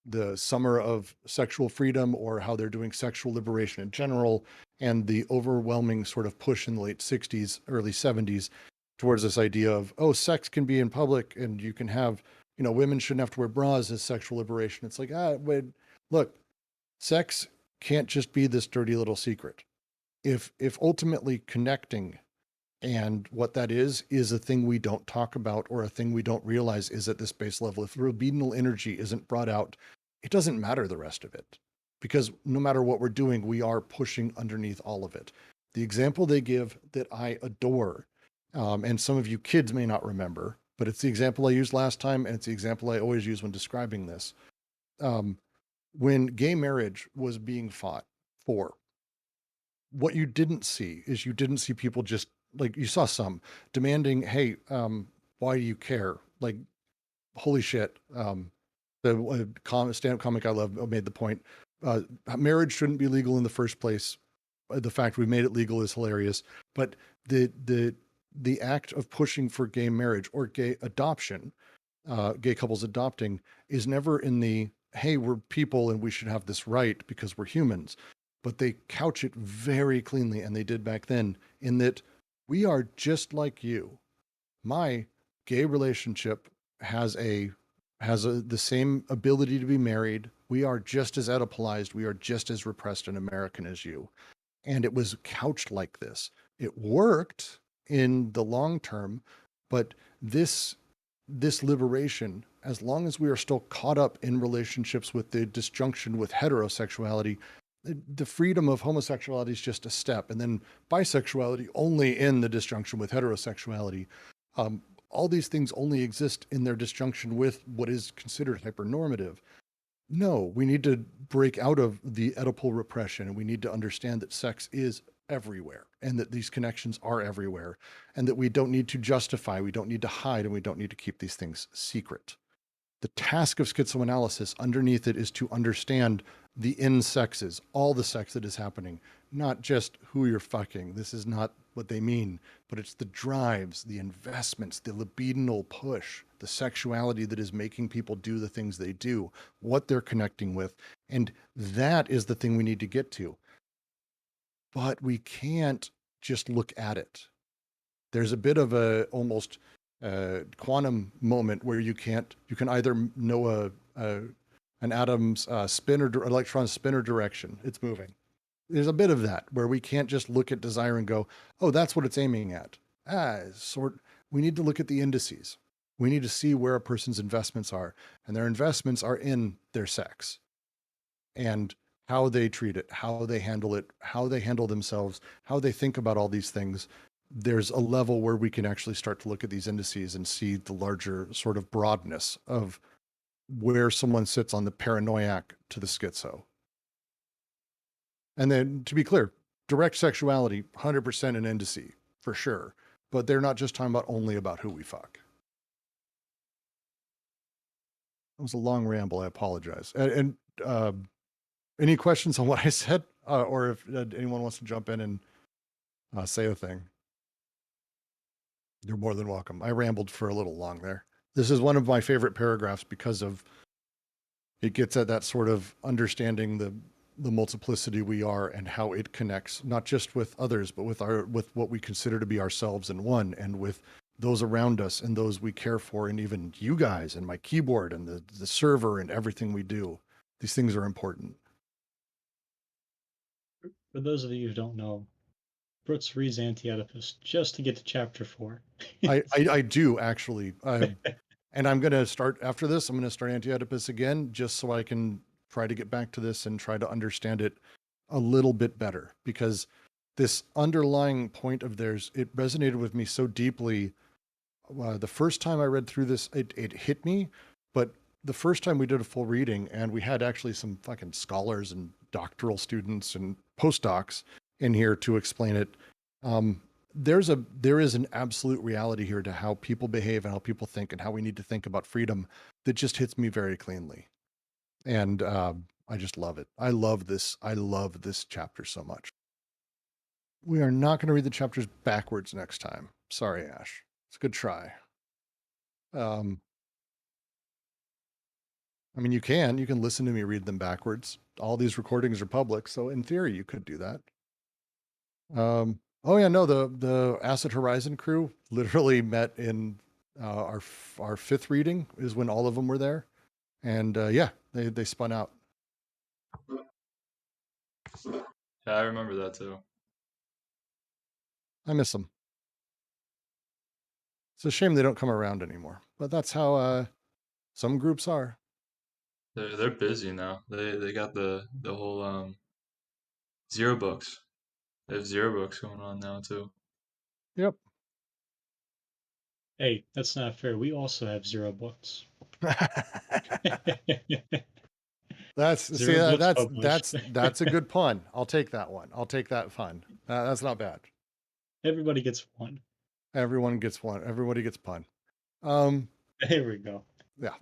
the summer of sexual freedom, or how they're doing sexual liberation in general, and the overwhelming sort of push in the late 60s, early 70s towards this idea of, oh, sex can be in public and you can have, women shouldn't have to wear bras as sexual liberation. It's like, wait, look, sex can't just be this dirty little secret. If ultimately connecting and what that is a thing we don't talk about, or a thing we don't realize is at this base level, if libidinal energy isn't brought out, it doesn't matter the rest of it. Because no matter what we're doing, we are pushing underneath all of it. The example they give that I adore, and some of you kids may not remember, but it's the example I used last time, and it's the example I always use when describing this. When gay marriage was being fought for, what you didn't see is you didn't see people just, like, you saw some demanding, hey, why do you care? Like, holy shit. The stand-up comic I love made the point, marriage shouldn't be legal in the first place. The fact we made it legal is hilarious. But the act of pushing for gay marriage or gay adoption, gay couples adopting, is never in the, hey, we're people and we should have this right because we're humans. But they couch it very cleanly, and they did back then, in that we are just like you. My gay relationship has the same ability to be married. We are just as Oedipalized. We are just as repressed and American as you. And it was couched like this. It worked in the long term, but this liberation, as long as we are still caught up in relationships with the disjunction with heterosexuality, the freedom of homosexuality is just a step, and then bisexuality only in the disjunction with heterosexuality. All these things only exist in their disjunction with what is considered hypernormative. No, we need to break out of the Oedipal repression, and we need to understand that sex is everywhere, and that these connections are everywhere, and that we don't need to justify, we don't need to hide, and we don't need to keep these things secret. The task of schizoanalysis underneath it is to understand the in-sexes, all the sex that is happening, not just who you're fucking. This is not what they mean, but it's the drives, the investments, the libidinal push, the sexuality that is making people do the things they do, what they're connecting with. And that is the thing we need to get to. But we can't just look at it. There's a bit of a almost quantum moment where you can either know an atom's spin or electron's spin or direction it's moving. There's a bit of that where we can't just look at desire and go, oh, that's what it's aiming at. We need to look at the indices. We need to see where a person's investments are, and their investments are in their sex and how they treat it, how they handle themselves, how they think about all these things. There's a level where we can actually start to look at these indices and see the larger sort of broadness of where someone sits on the paranoiac to the schizo. And then, to be clear, direct sexuality, 100% an indice, for sure. But they're not just talking about only about who we fuck. That was a long ramble. I apologize. And any questions on what I said? Or if anyone wants to jump in and say a thing, you're more than welcome. I rambled for a little long there. This is one of my favorite paragraphs because of it gets at that sort of understanding the multiplicity we are and how it connects, not just with others, but with what we consider to be ourselves in one, and with those around us and those we care for, and even you guys and my keyboard and the server and everything we do. These things are important. For those of you who don't know, Brooks reads Anti-Oedipus just to get to chapter 4. I do actually. And I'm going to start after this. I'm going to start Anti-Oedipus again, just so I can try to get back to this and try to understand it a little bit better, because this underlying point of theirs, it resonated with me so deeply. The first time I read through this, it hit me, but the first time we did a full reading, and we had actually some fucking scholars and doctoral students and postdocs in here to explain it. There is an absolute reality here to how people behave and how people think and how we need to think about freedom that just hits me very cleanly. And I just love it. I love this chapter so much. We are not going to read the chapters backwards next time. Sorry, Ash. It's a good try. I mean, you can listen to me read them backwards. All these recordings are public, so in theory, you could do that. Oh yeah, no, the Acid Horizon crew literally met in our fifth reading is when all of them were there, and yeah, they spun out. Yeah, I remember that too. I miss them. It's a shame they don't come around anymore, but that's how some groups are. They're busy now. They got the whole zero books. They have zero books going on now too. Yep. Hey, that's not fair. We also have zero books. That's Zero books that's published. that's a good pun. I'll take that one. I'll take that fun. That's not bad. Everybody gets one. Everyone gets one. Everybody gets pun. There we go. Yeah.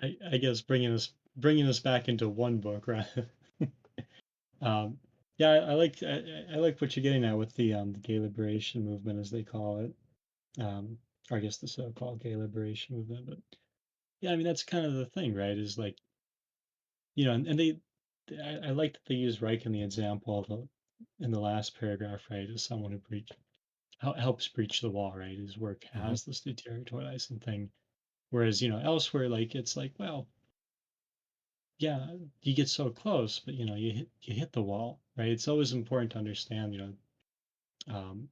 I guess bringing us back into one book, right? Yeah, I like what you're getting at with the gay liberation movement, as they call it, or I guess the so-called gay liberation movement. But yeah, I mean that's kind of the thing, right? Is like, and I like that they use Reich in the example of in the last paragraph, right? As someone who helps breach the wall, right? His work has this deterritorializing thing, whereas elsewhere, like it's like, well, yeah, you get so close, but you hit the wall, right? It's always important to understand, um,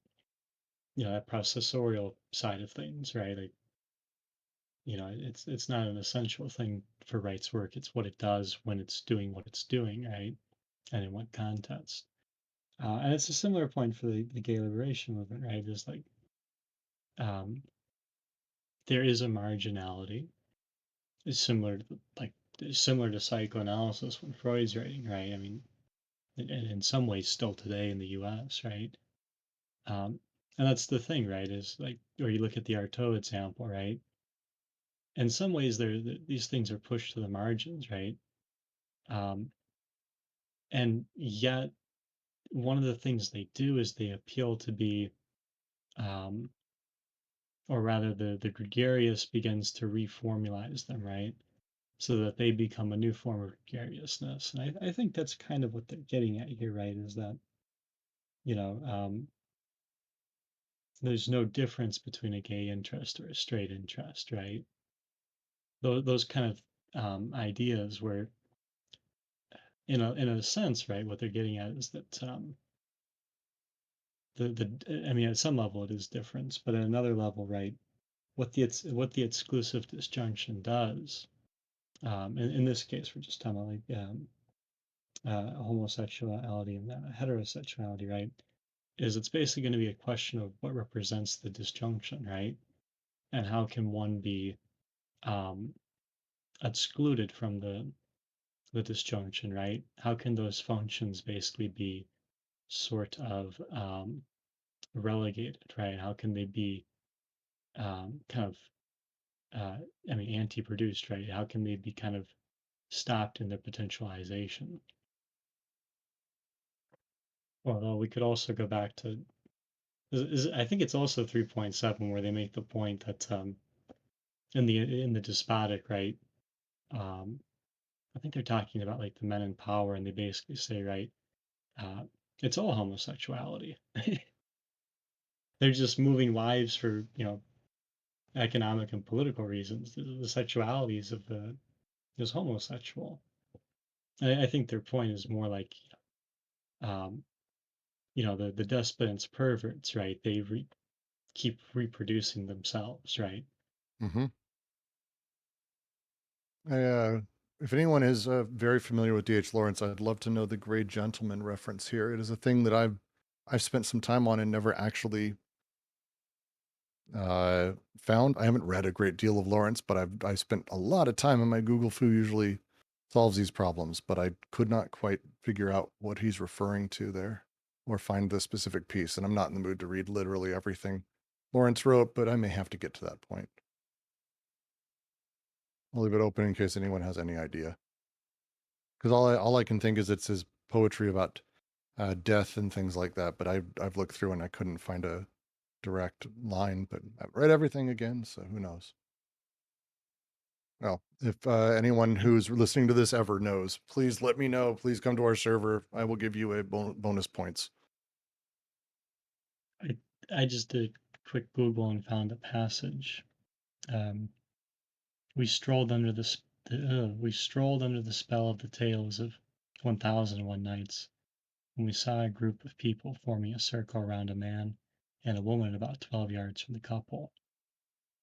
that processorial side of things, right? Like, it's not an essential thing for rights work. It's what it does when it's doing what it's doing, right? And in what context. And it's a similar point for the gay liberation movement, right? Is like, um, there is a marginality. It's similar to psychoanalysis when Freud's writing, right? I mean, in some ways still today in the US, right? And that's the thing, right? Is like, or you look at the Artaud example, right? In some ways, these things are pushed to the margins, right? Um, and yet, one of the things they do is they appeal to be, um, or rather, the gregarious begins to reformulize them, right? So that they become a new form of gregariousness. And I think that's kind of what they're getting at here, right? Is that, you know, um, there's no difference between a gay interest or a straight interest, right? Those kind of ideas where, in a sense, right, what they're getting at is that I mean, at some level it is difference, but at another level, right, what the exclusive disjunction does, in this case, we're just talking about like homosexuality and heterosexuality, right? Is it's basically going to be a question of what represents the disjunction, right? And how can one be um, excluded from the disjunction, right? How can those functions basically be sort of relegated, right? How can they be kind of, I mean, anti-produced, right? How can they be kind of stopped in their potentialization? Although we could also go back to, I think it's also 3.7 where they make the point that in the despotic, right? Um, I think they're talking about like the men in power, and they basically say, right, uh, it's all homosexuality. They're just moving wives for economic and political reasons. The sexualities of the is homosexual. I think their point is more like, um, the despots, perverts, right? They keep reproducing themselves, right? Mm-hmm. If anyone is very familiar with D.H. Lawrence, I'd love to know the Gray Gentleman reference here. It is a thing that I've spent some time on and never actually found. I haven't read a great deal of Lawrence, but I spent a lot of time, and my Google Foo usually solves these problems, but I could not quite figure out what he's referring to there or find the specific piece, and I'm not in the mood to read literally everything Lawrence wrote, but I may have to get to that point. I'll leave it open in case anyone has any idea. Because all I can think is it's his poetry about death and things like that, but I've looked through and I couldn't find a direct line, but I've read everything again, so who knows? Well, if anyone who's listening to this ever knows, please let me know. Please come to our server. I will give you a bonus points. I just did a quick Google and found a passage. We strolled under the spell of the tales of 1001 Nights when we saw a group of people forming a circle around a man and a woman about 12 yards from the couple.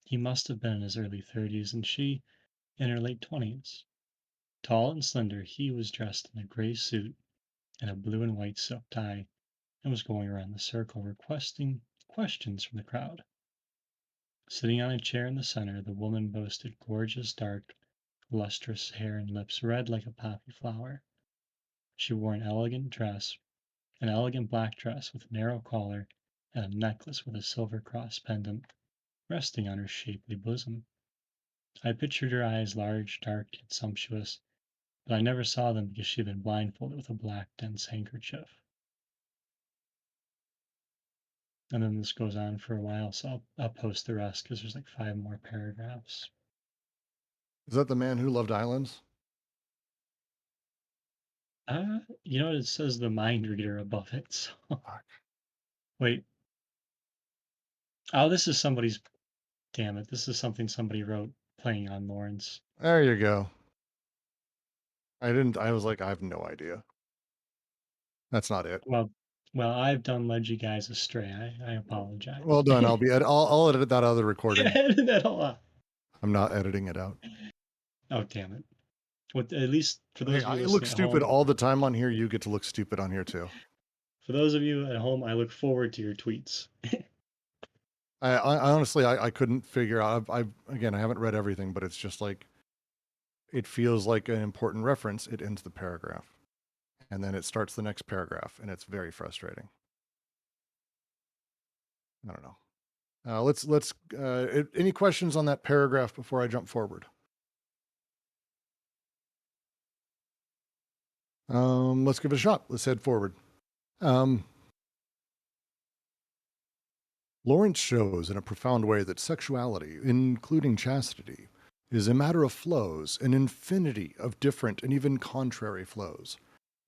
He must have been in his early 30s and she in her late 20s. Tall and slender, he was dressed in a gray suit and a blue and white silk tie and was going around the circle requesting questions from the crowd. Sitting on a chair in the center, the woman boasted gorgeous, dark, lustrous hair and lips red like a poppy flower. She wore an elegant black dress with a narrow collar and a necklace with a silver cross pendant resting on her shapely bosom. I pictured her eyes large, dark, and sumptuous, but I never saw them because she had been blindfolded with a black, dense handkerchief. And then this goes on for a while, so I'll post the rest because there's like 5 more paragraphs. Is that the man who loved islands? You know, it says the mind reader above it. So. Fuck. Wait. Oh, this is somebody's. Damn it! This is something somebody wrote playing on Lawrence. There you go. I was like, I have no idea. That's not it. Well, I've done led you guys astray. I apologize. Well done. I'll edit that out of the recording. Edit that all out. I'm not editing it out. Oh, damn it. At least for those Hey, of you I look listening at stupid home, all the time on here. You get to look stupid on here too. for those of you at home, I look forward to your tweets. I honestly, I couldn't figure out. Again, I haven't read everything, but it's just like, it feels like an important reference. It ends the paragraph, and then it starts the next paragraph, and it's very frustrating. I don't know. Let's any questions on that paragraph before I jump forward? Let's give it a shot. Let's head forward. Lawrence shows in a profound way that sexuality, including chastity, is a matter of flows, an infinity of different and even contrary flows.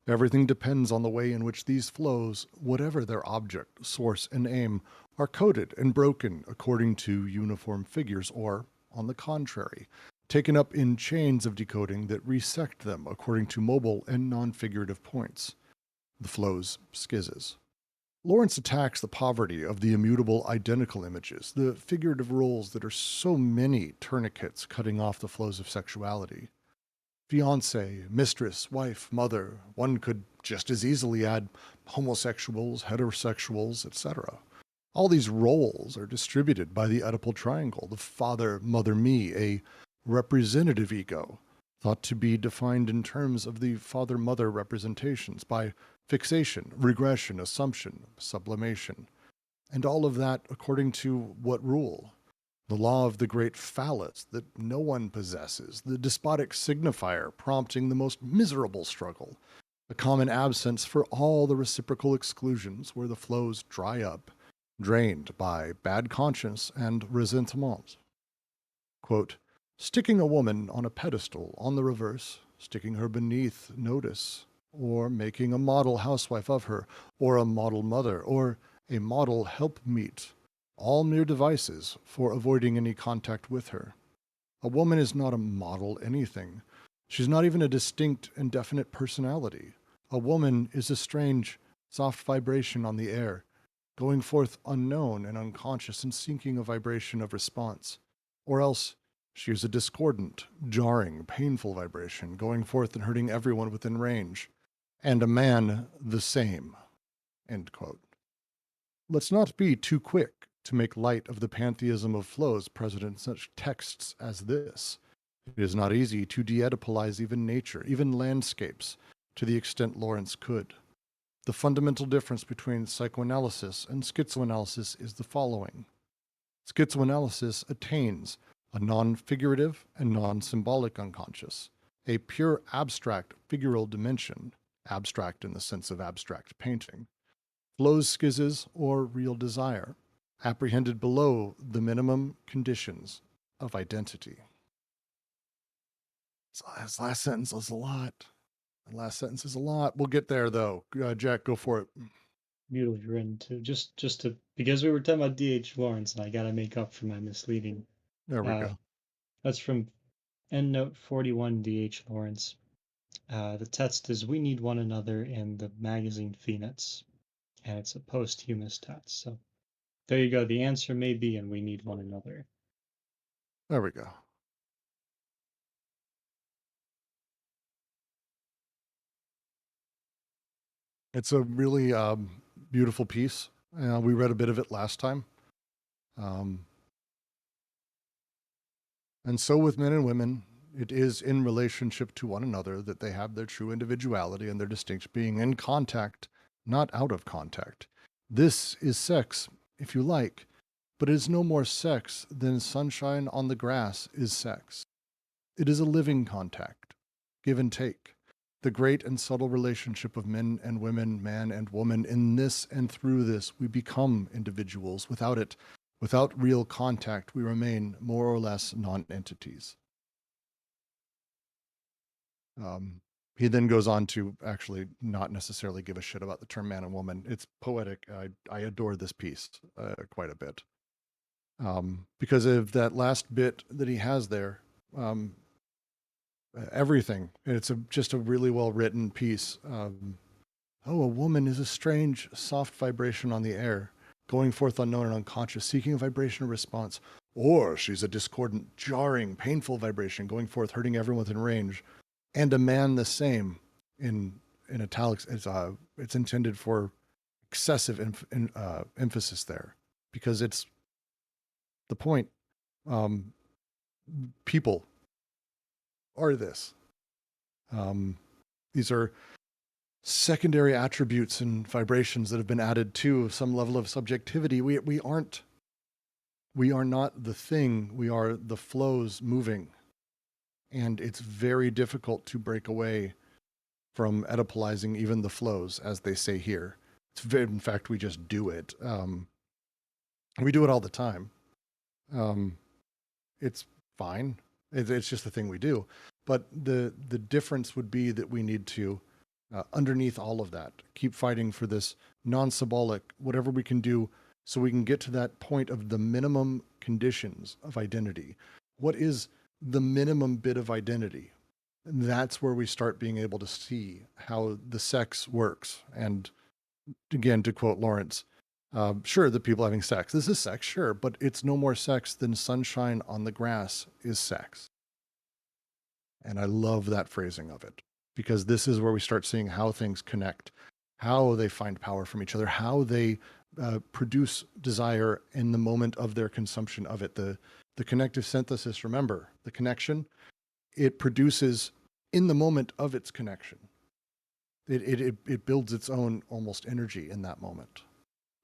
Everything depends on the way in which these flows, whatever their object, source, and aim, are coded and broken according to uniform figures or, on the contrary, taken up in chains of decoding that resect them according to mobile and non-figurative points. The flows schizzes. Lawrence attacks the poverty of the immutable identical images, the figurative roles that are so many tourniquets cutting off the flows of sexuality. Fiancé, mistress, wife, mother, one could just as easily add homosexuals, heterosexuals, etc. All these roles are distributed by the Oedipal triangle, the father, mother, me, a representative ego, thought to be defined in terms of the father-mother representations by fixation, regression, assumption, sublimation, and all of that according to what rule? The law of the great phallus that no one possesses, the despotic signifier prompting the most miserable struggle, a common absence for all the reciprocal exclusions where the flows dry up, drained by bad conscience and resentment. Quote, sticking a woman on a pedestal on the reverse, sticking her beneath notice, or making a model housewife of her, or a model mother, or a model helpmeet, all mere devices for avoiding any contact with her. A woman is not a model anything. She's not even a distinct and definite personality. A woman is a strange, soft vibration on the air, going forth unknown and unconscious and seeking a vibration of response. Or else, she is a discordant, jarring, painful vibration, going forth and hurting everyone within range. And a man the same. End quote. Let's not be too quick to make light of the pantheism of flows present in such texts as this. It is not easy to de-Oedipalize even nature, even landscapes, to the extent Lawrence could. The fundamental difference between psychoanalysis and schizoanalysis is the following. Schizoanalysis attains a non-figurative and non-symbolic unconscious, a pure abstract figural dimension, abstract in the sense of abstract painting, flows schizas or real desire, apprehended below the minimum conditions of identity. So this last sentence is a lot. The last sentence is a lot. We'll get there though. Jack, go for it. Beautifully written too. Just to because we were talking about D.H. Lawrence, and I got to make up for my misleading. There we go. That's from Endnote 41, D.H. Lawrence. The text is "We Need One Another" in the magazine Phoenix, and it's a posthumous text. So there you go. The answer may be, and we need one another. There we go. It's a really beautiful piece. We read a bit of it last time. And so with men and women, it is in relationship to one another that they have their true individuality and their distinct being in contact, not out of contact. This is sex, if you like, but it is no more sex than sunshine on the grass is sex. It is a living contact, give and take. The great and subtle relationship of men and women, man and woman, in this and through this, we become individuals. Without it, without real contact, we remain more or less non-entities. He then goes on to actually not necessarily give a shit about the term man and woman. It's poetic. I adore this piece quite a bit. Because of that last bit that he has there, everything. It's just a really well-written piece. A woman is a strange, soft vibration on the air, going forth unknown and unconscious, seeking a vibration or response. Or she's a discordant, jarring, painful vibration, going forth, hurting everyone within range. And a man the same, in italics. It's intended for excessive emphasis there, because it's the point. People are this. These are secondary attributes and vibrations that have been added to some level of subjectivity. We are not the thing. We are the flows moving. And it's very difficult to break away from Oedipalizing even the flows, as they say here. In fact, we just do it. We do it all the time. It's fine. It's just the thing we do. But the difference would be that we need to, underneath all of that, keep fighting for this non-symbolic, whatever we can do, so we can get to that point of the minimum conditions of identity. What is the minimum bit of identity? And that's where we start being able to see how the sex works. And again, to quote Lawrence, sure, the people having sex, this is sex, sure, but it's no more sex than sunshine on the grass is sex. And I love that phrasing of it, because this is where we start seeing how things connect, how they find power from each other, how they produce desire in the moment of their consumption of it. The connective synthesis, remember, the connection, it produces in the moment of its connection. It builds its own almost energy in that moment.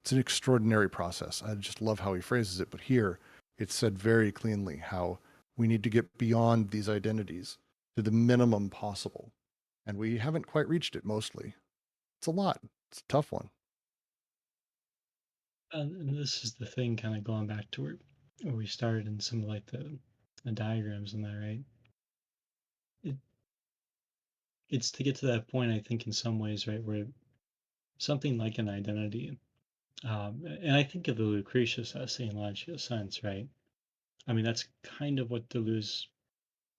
It's an extraordinary process. I just love how he phrases it. But here, it's said very cleanly how we need to get beyond these identities to the minimum possible. And we haven't quite reached it mostly. It's a lot. It's a tough one. And this is the thing, kind of going back to where we started in some like the diagrams and that, right? It's to get to that point, I think, in some ways, right, where something like an identity, and I think of the Lucretius essay in Logical Sense, right? I mean, that's kind of what Deleuze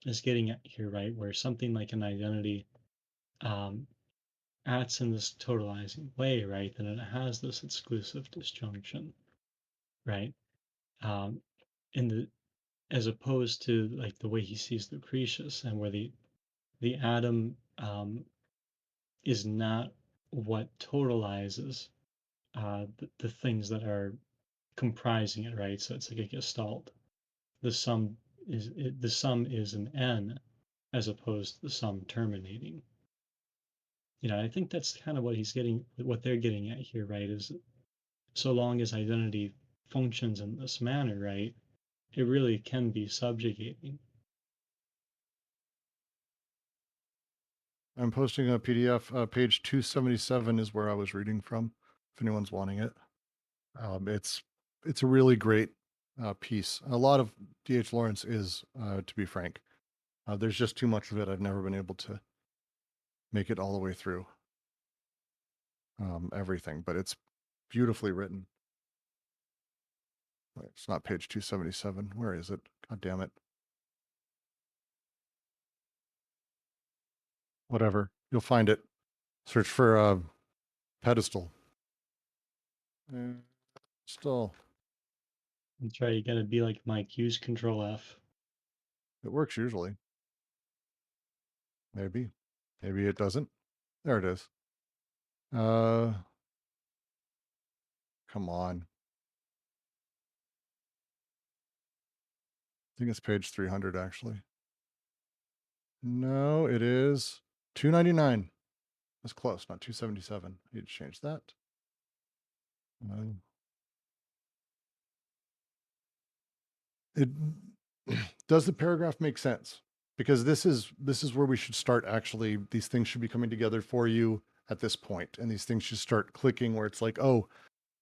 is getting at here, right? Where something like an identity acts in this totalizing way, right? That it has this exclusive disjunction, right? In the as opposed to like the way he sees Lucretius, and where the atom is not what totalizes the things that are comprising it, right? So it's like a gestalt. The sum the sum is an n, as opposed to the sum terminating. I think that's kind of what they're getting at here, right? Is so long as identity functions in this manner, right, it really can be subjugating. I'm posting a PDF. Page 277 is where I was reading from, if anyone's wanting it. It's a really great piece. A lot of D.H. Lawrence is, to be frank. There's just too much of it. I've never been able to make it all the way through everything, but it's beautifully written. Wait, it's not page 277. Where is it? God damn it. Whatever. You'll find it. Search for pedestal. Still, That's right. You got to be like Mike. Use Control F. it works usually. Maybe. Maybe it doesn't. There it is. Come on. I think it's page 300 actually. No, it is 299. That's close, not 277. I need to change that. It does the paragraph make sense? Because this is where we should start. Actually, these things should be coming together for you at this point, and these things should start clicking where it's like, oh,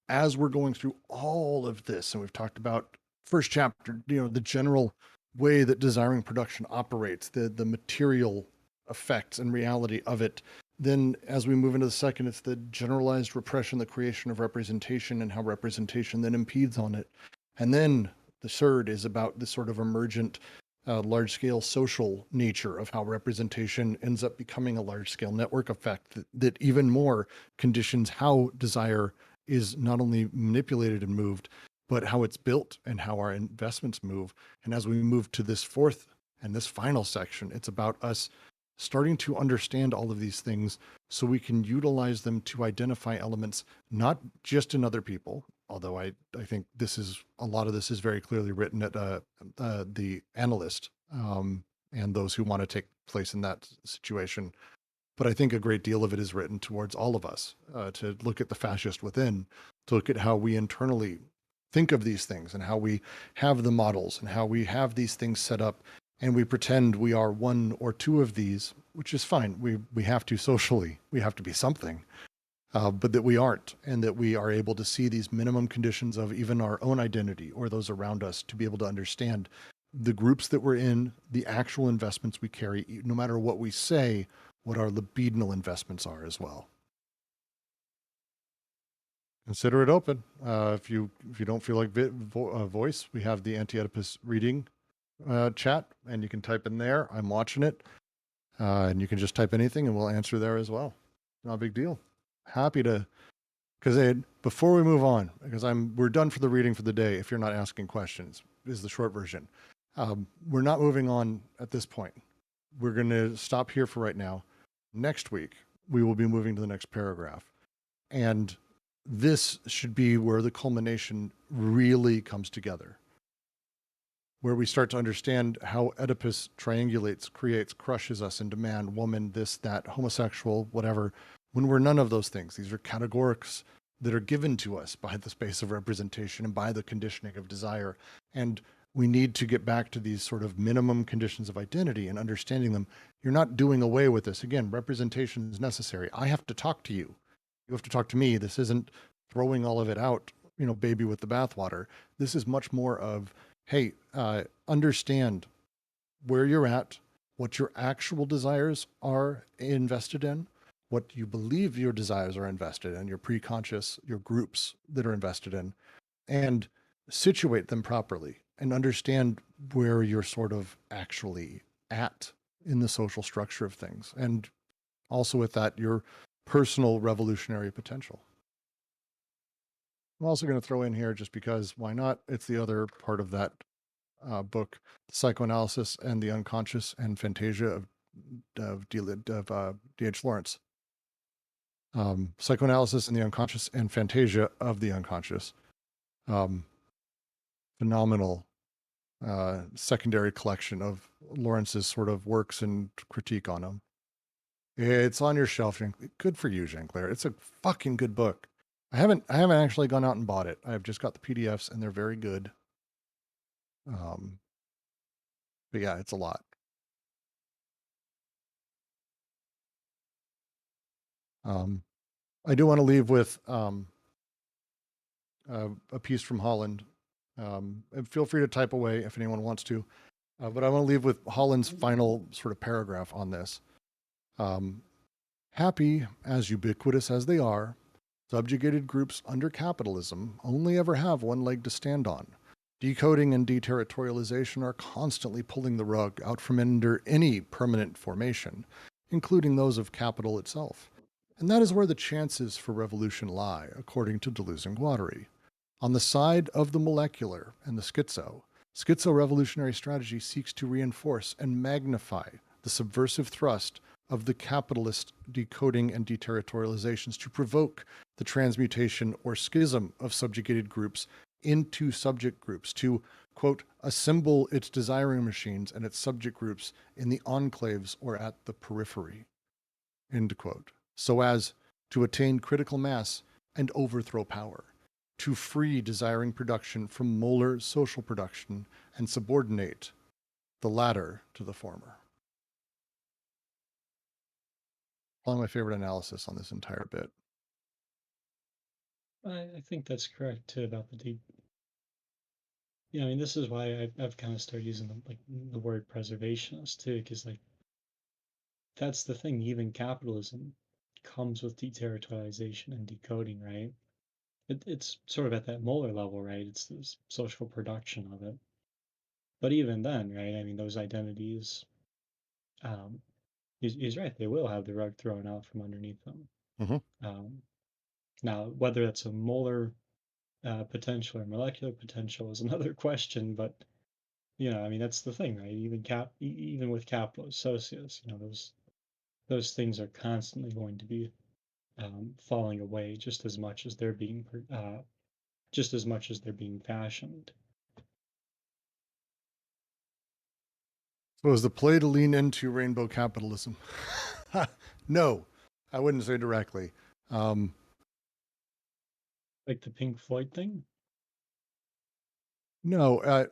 as we're going through all of this, and we've talked about first chapter, the general way that desiring production operates, the material effects and reality of it. Then as we move into the second, it's the generalized repression, the creation of representation, and how representation then impedes on it. And then the third is about the sort of emergent large-scale social nature of how representation ends up becoming a large-scale network effect that even more conditions how desire is not only manipulated and moved, but how it's built and how our investments move. And as we move to this fourth and this final section, it's about us starting to understand all of these things so we can utilize them to identify elements, not just in other people, although I think a lot of this is very clearly written at the analyst and those who want to take place in that situation. But I think a great deal of it is written towards all of us, to look at the fascist within, to look at how we internally think of these things and how we have the models and how we have these things set up and we pretend we are one or two of these, which is fine. We have to socially, we have to be something, but that we aren't, and that we are able to see these minimum conditions of even our own identity or those around us to be able to understand the groups that we're in, the actual investments we carry, no matter what we say, what our libidinal investments are as well. Consider it open. If you don't feel like voice, we have the Anti-Oedipus reading chat, and you can type in there. I'm watching it, and you can just type anything, and we'll answer there as well. Not a big deal. Happy to, because before we move on, because we're done for the reading for the day. If you're not asking questions, is the short version. We're not moving on at this point. We're going to stop here for right now. Next week, we will be moving to the next paragraph. And this should be where the culmination really comes together, where we start to understand how Oedipus triangulates, creates, crushes us into man, woman, this, that, homosexual, whatever, when we're none of those things. These are categorics that are given to us by the space of representation and by the conditioning of desire. And we need to get back to these sort of minimum conditions of identity and understanding them. You're not doing away with this. Again, representation is necessary. I have to talk to you. You have to talk to me. This isn't throwing all of it out, baby with the bathwater. This is much more of, hey, understand where you're at, what your actual desires are invested in, what you believe your desires are invested in, your pre-conscious, your groups that are invested in, and situate them properly and understand where you're sort of actually at in the social structure of things. And also with that, your personal revolutionary potential. I'm also going to throw in here, just because why not? It's the other part of that book, Psychoanalysis and the Unconscious and Fantasia of D.H. Lawrence. Psychoanalysis and the Unconscious and Fantasia of the Unconscious. Phenomenal secondary collection of Lawrence's sort of works and critique on them. It's on your shelf. Good for you, Jean Claire. It's a fucking good book. I haven't actually gone out and bought it. I've just got the PDFs, and they're very good. But yeah, it's a lot. I do want to leave with a piece from Holland. And feel free to type away if anyone wants to. But I want to leave with Holland's final sort of paragraph on this. Happy, as ubiquitous as they are, subjugated groups under capitalism only ever have one leg to stand on. Decoding and deterritorialization are constantly pulling the rug out from under any permanent formation, including those of capital itself. And that is where the chances for revolution lie, according to Deleuze and Guattari. On the side of the molecular and the schizo-revolutionary strategy seeks to reinforce and magnify the subversive thrust of the capitalist decoding and deterritorializations to provoke the transmutation or schism of subjugated groups into subject groups, to, quote, assemble its desiring machines and its subject groups in the enclaves or at the periphery, end quote, so as to attain critical mass and overthrow power, to free desiring production from molar social production and subordinate the latter to the former. Probably my favorite analysis on this entire bit. I think that's correct too about the deep. Yeah, I mean, this is why I've kind of started using the word preservationist too, because like that's the thing. Even capitalism comes with deterritorialization and decoding, right? It's sort of at that molar level, right? It's this social production of it. But even then, right? I mean, those identities, um, he's right. They will have the rug thrown out from underneath them. Now, whether it's a molar potential or molecular potential is another question. But I mean, that's the thing, right? Even with capitalist socius, those things are constantly going to be falling away just as much as they're being fashioned. So is the play to lean into rainbow capitalism? No, I wouldn't say directly. Like the Pink Floyd thing? No,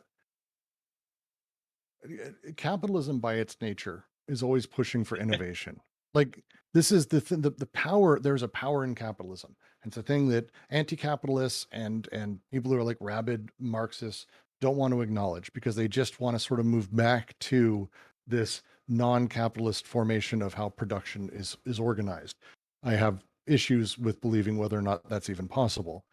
capitalism by its nature is always pushing for innovation. Like this is the power. There's a power in capitalism. And it's a thing that anti-capitalists and people who are like rabid Marxists don't want to acknowledge, because they just want to sort of move back to this non-capitalist formation of how production is organized. I have issues with believing whether or not that's even possible.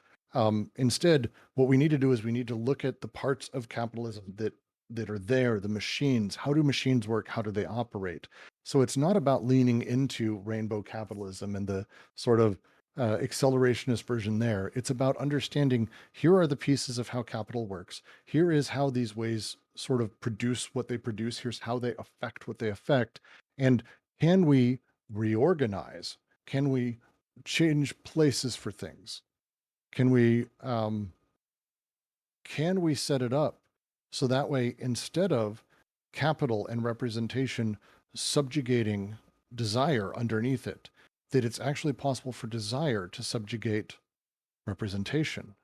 Instead, what we need to do is we need to look at the parts of capitalism that are there, the machines. How do machines work? How do they operate? So it's not about leaning into rainbow capitalism and the sort of accelerationist version there. It's about understanding, here are the pieces of how capital works. Here is how these ways sort of produce what they produce. Here's how they affect what they affect. And can we reorganize? Can we change places for things? Can we set it up so that way, instead of capital and representation subjugating desire underneath it, that it's actually possible for desire to subjugate representation?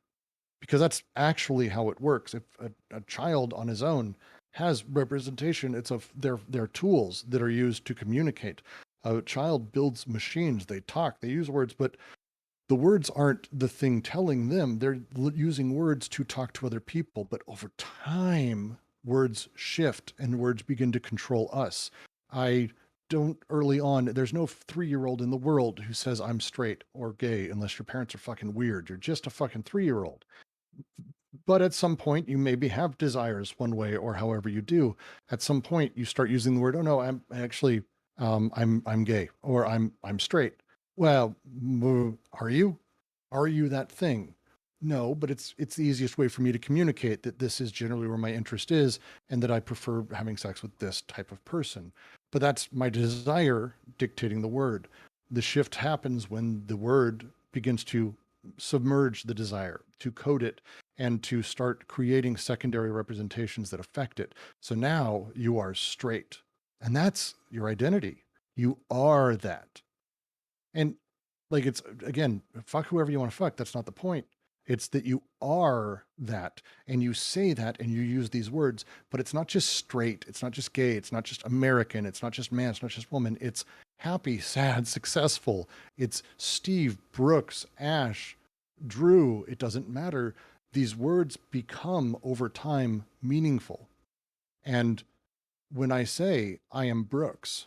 Because that's actually how it works. If a child on his own has representation, it's they're tools that are used to communicate. A child builds machines, they talk, they use words, but the words aren't the thing telling them. They're using words to talk to other people. But over time, words shift and words begin to control us. Early on, there's no 3-year-old in the world who says I'm straight or gay unless your parents are fucking weird. You're just a fucking 3-year-old. But at some point, you maybe have desires one way or however you do. At some point, you start using the word, oh no, I'm actually, I'm gay, or I'm straight. Well, are you? Are you that thing? No, but it's the easiest way for me to communicate that this is generally where my interest is and that I prefer having sex with this type of person. But that's my desire dictating the word. The shift happens when the word begins to submerge the desire, to code it, and to start creating secondary representations that affect it. So now you are straight, and that's your identity. You are that. And like, it's, again, fuck whoever you want to fuck. That's not the point. It's that you are that, and you say that, and you use these words, but it's not just straight. It's not just gay. It's not just American. It's not just man. It's not just woman. It's happy, sad, successful. It's Steve, Brooks, Ash, Drew. It doesn't matter. These words become over time meaningful. And when I say I am Brooks,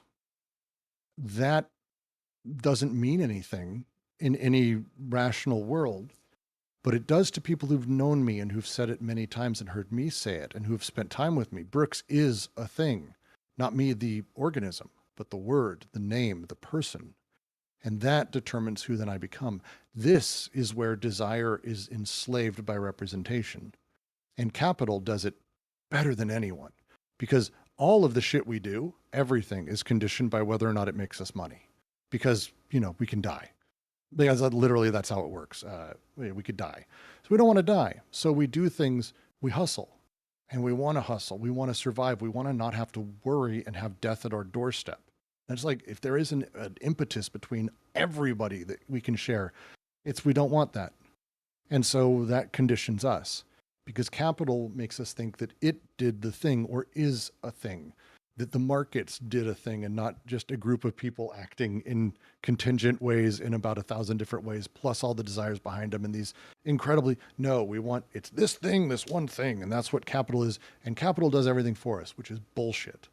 that doesn't mean anything in any rational world, but it does to people who've known me and who've said it many times and heard me say it and who've spent time with me. Brooks is a thing, not me, the organism, but the word, the name, the person. And that determines who then I become. This is where desire is enslaved by representation. And capital does it better than anyone, because all of the shit we do, everything is conditioned by whether or not it makes us money. Because, we can die. Because literally that's how it works. We could die. So we don't want to die. So we do things, we hustle. And we want to hustle. We want to survive. We want to not have to worry and have death at our doorstep. And it's like, if there is an impetus between everybody that we can share, it's we don't want that. And so that conditions us. Because capital makes us think that it did the thing or is a thing, that the markets did a thing and not just a group of people acting in contingent ways in about 1,000 different ways, plus all the desires behind them and these incredibly, no, we want, it's this thing, this one thing, and that's what capital is. And capital does everything for us, which is bullshit.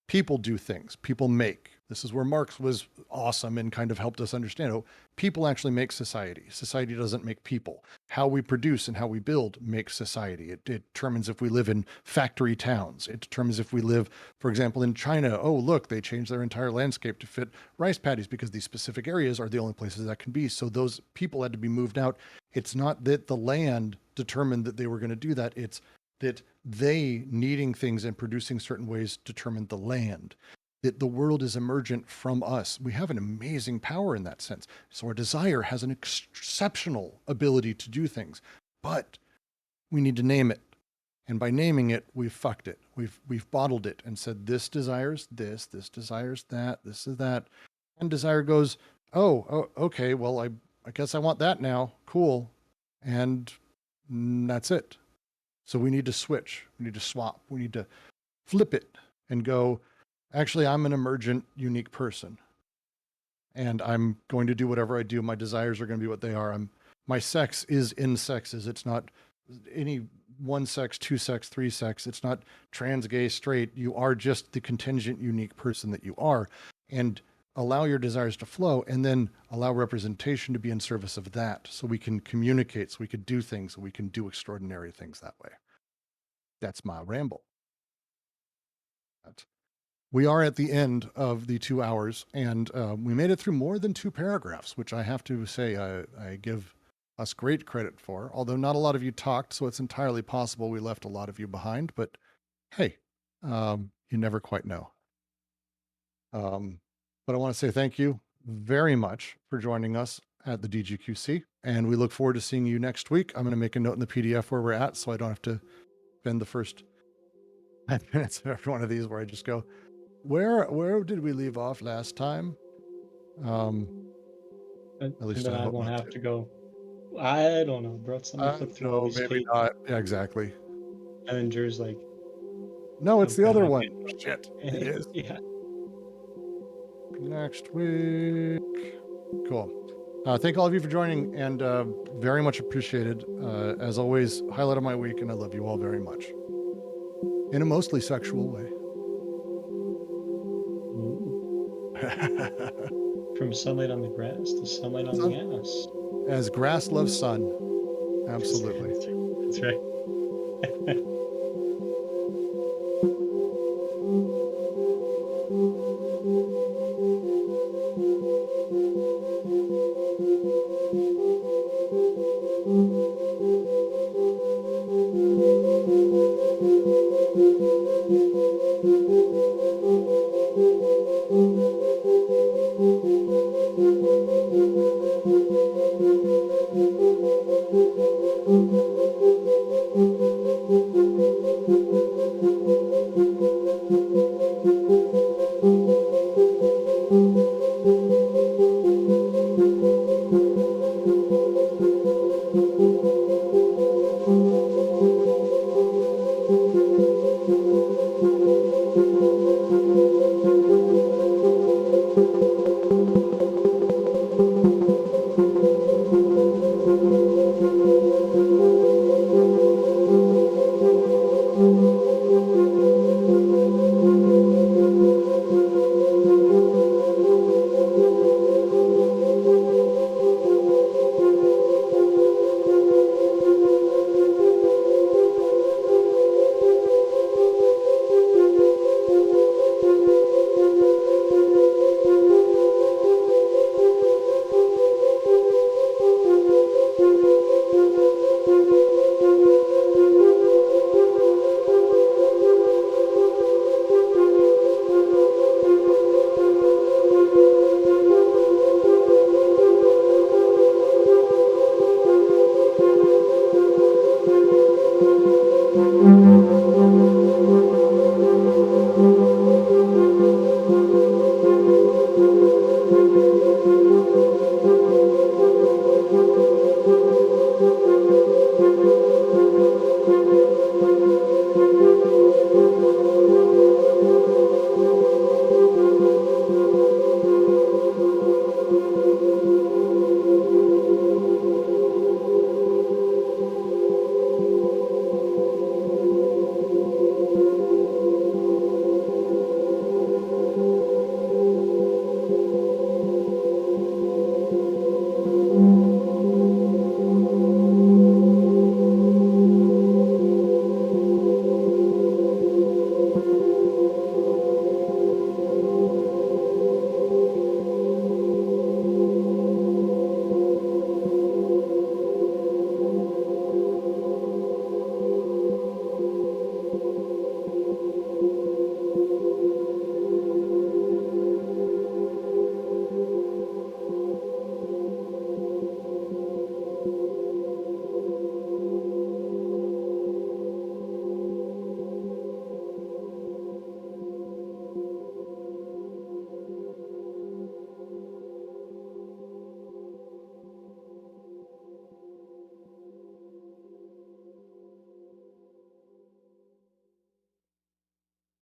People do things, people make. This is where Marx was awesome and kind of helped us understand. Oh, people actually make society. Society doesn't make people. How we produce and how we build makes society. It determines if we live in factory towns. It determines if we live, for example, in China. Oh, look, they changed their entire landscape to fit rice paddies because these specific areas are the only places that can be. So those people had to be moved out. It's not that the land determined that they were going to do that. It's that they needing things and producing certain ways determined the land. That the world is emergent from us. We have an amazing power in that sense. So our desire has an exceptional ability to do things, but we need to name it. And by naming it, we've fucked it. We've bottled it and said, this desires this desires that, this is that. And desire goes, oh, okay, well, I guess I want that now. Cool. And that's it. So we need to switch. We need to swap. We need to flip it and go, actually, I'm an emergent, unique person. And I'm going to do whatever I do. My desires are going to be what they are. My sex is in sexes. It's not any one sex, two sex, three sex. It's not trans, gay, straight. You are just the contingent, unique person that you are. And allow your desires to flow, and then allow representation to be in service of that. So we can communicate, so we can do things, so we can do extraordinary things that way. That's my ramble. We are at the end of the 2 hours, and we made it through more than 2 paragraphs, which I have to say I give us great credit for, although not a lot of you talked, so it's entirely possible we left a lot of you behind, but hey, you never quite know. But I want to say thank you very much for joining us at the DGQC, and we look forward to seeing you next week. I'm going to make a note in the PDF where we're at, so I don't have to spend the first 5 minutes of every one of these where I just go, where did we leave off last time? And At least then I I hope won't not have to. to go. I don't know, bro. Let me flip through all No, these maybe pages. not. Yeah, exactly. And then Drew's like, No, it's oh, the other God. one. Shit, it is. Yeah. Next week. Cool. Thank all of you for joining, and very much appreciated. As always, highlight of my week, and I love you all very much. In a mostly sexual way. From sunlight on the grass to sunlight on the ass. As grass loves sun. Absolutely. That's right.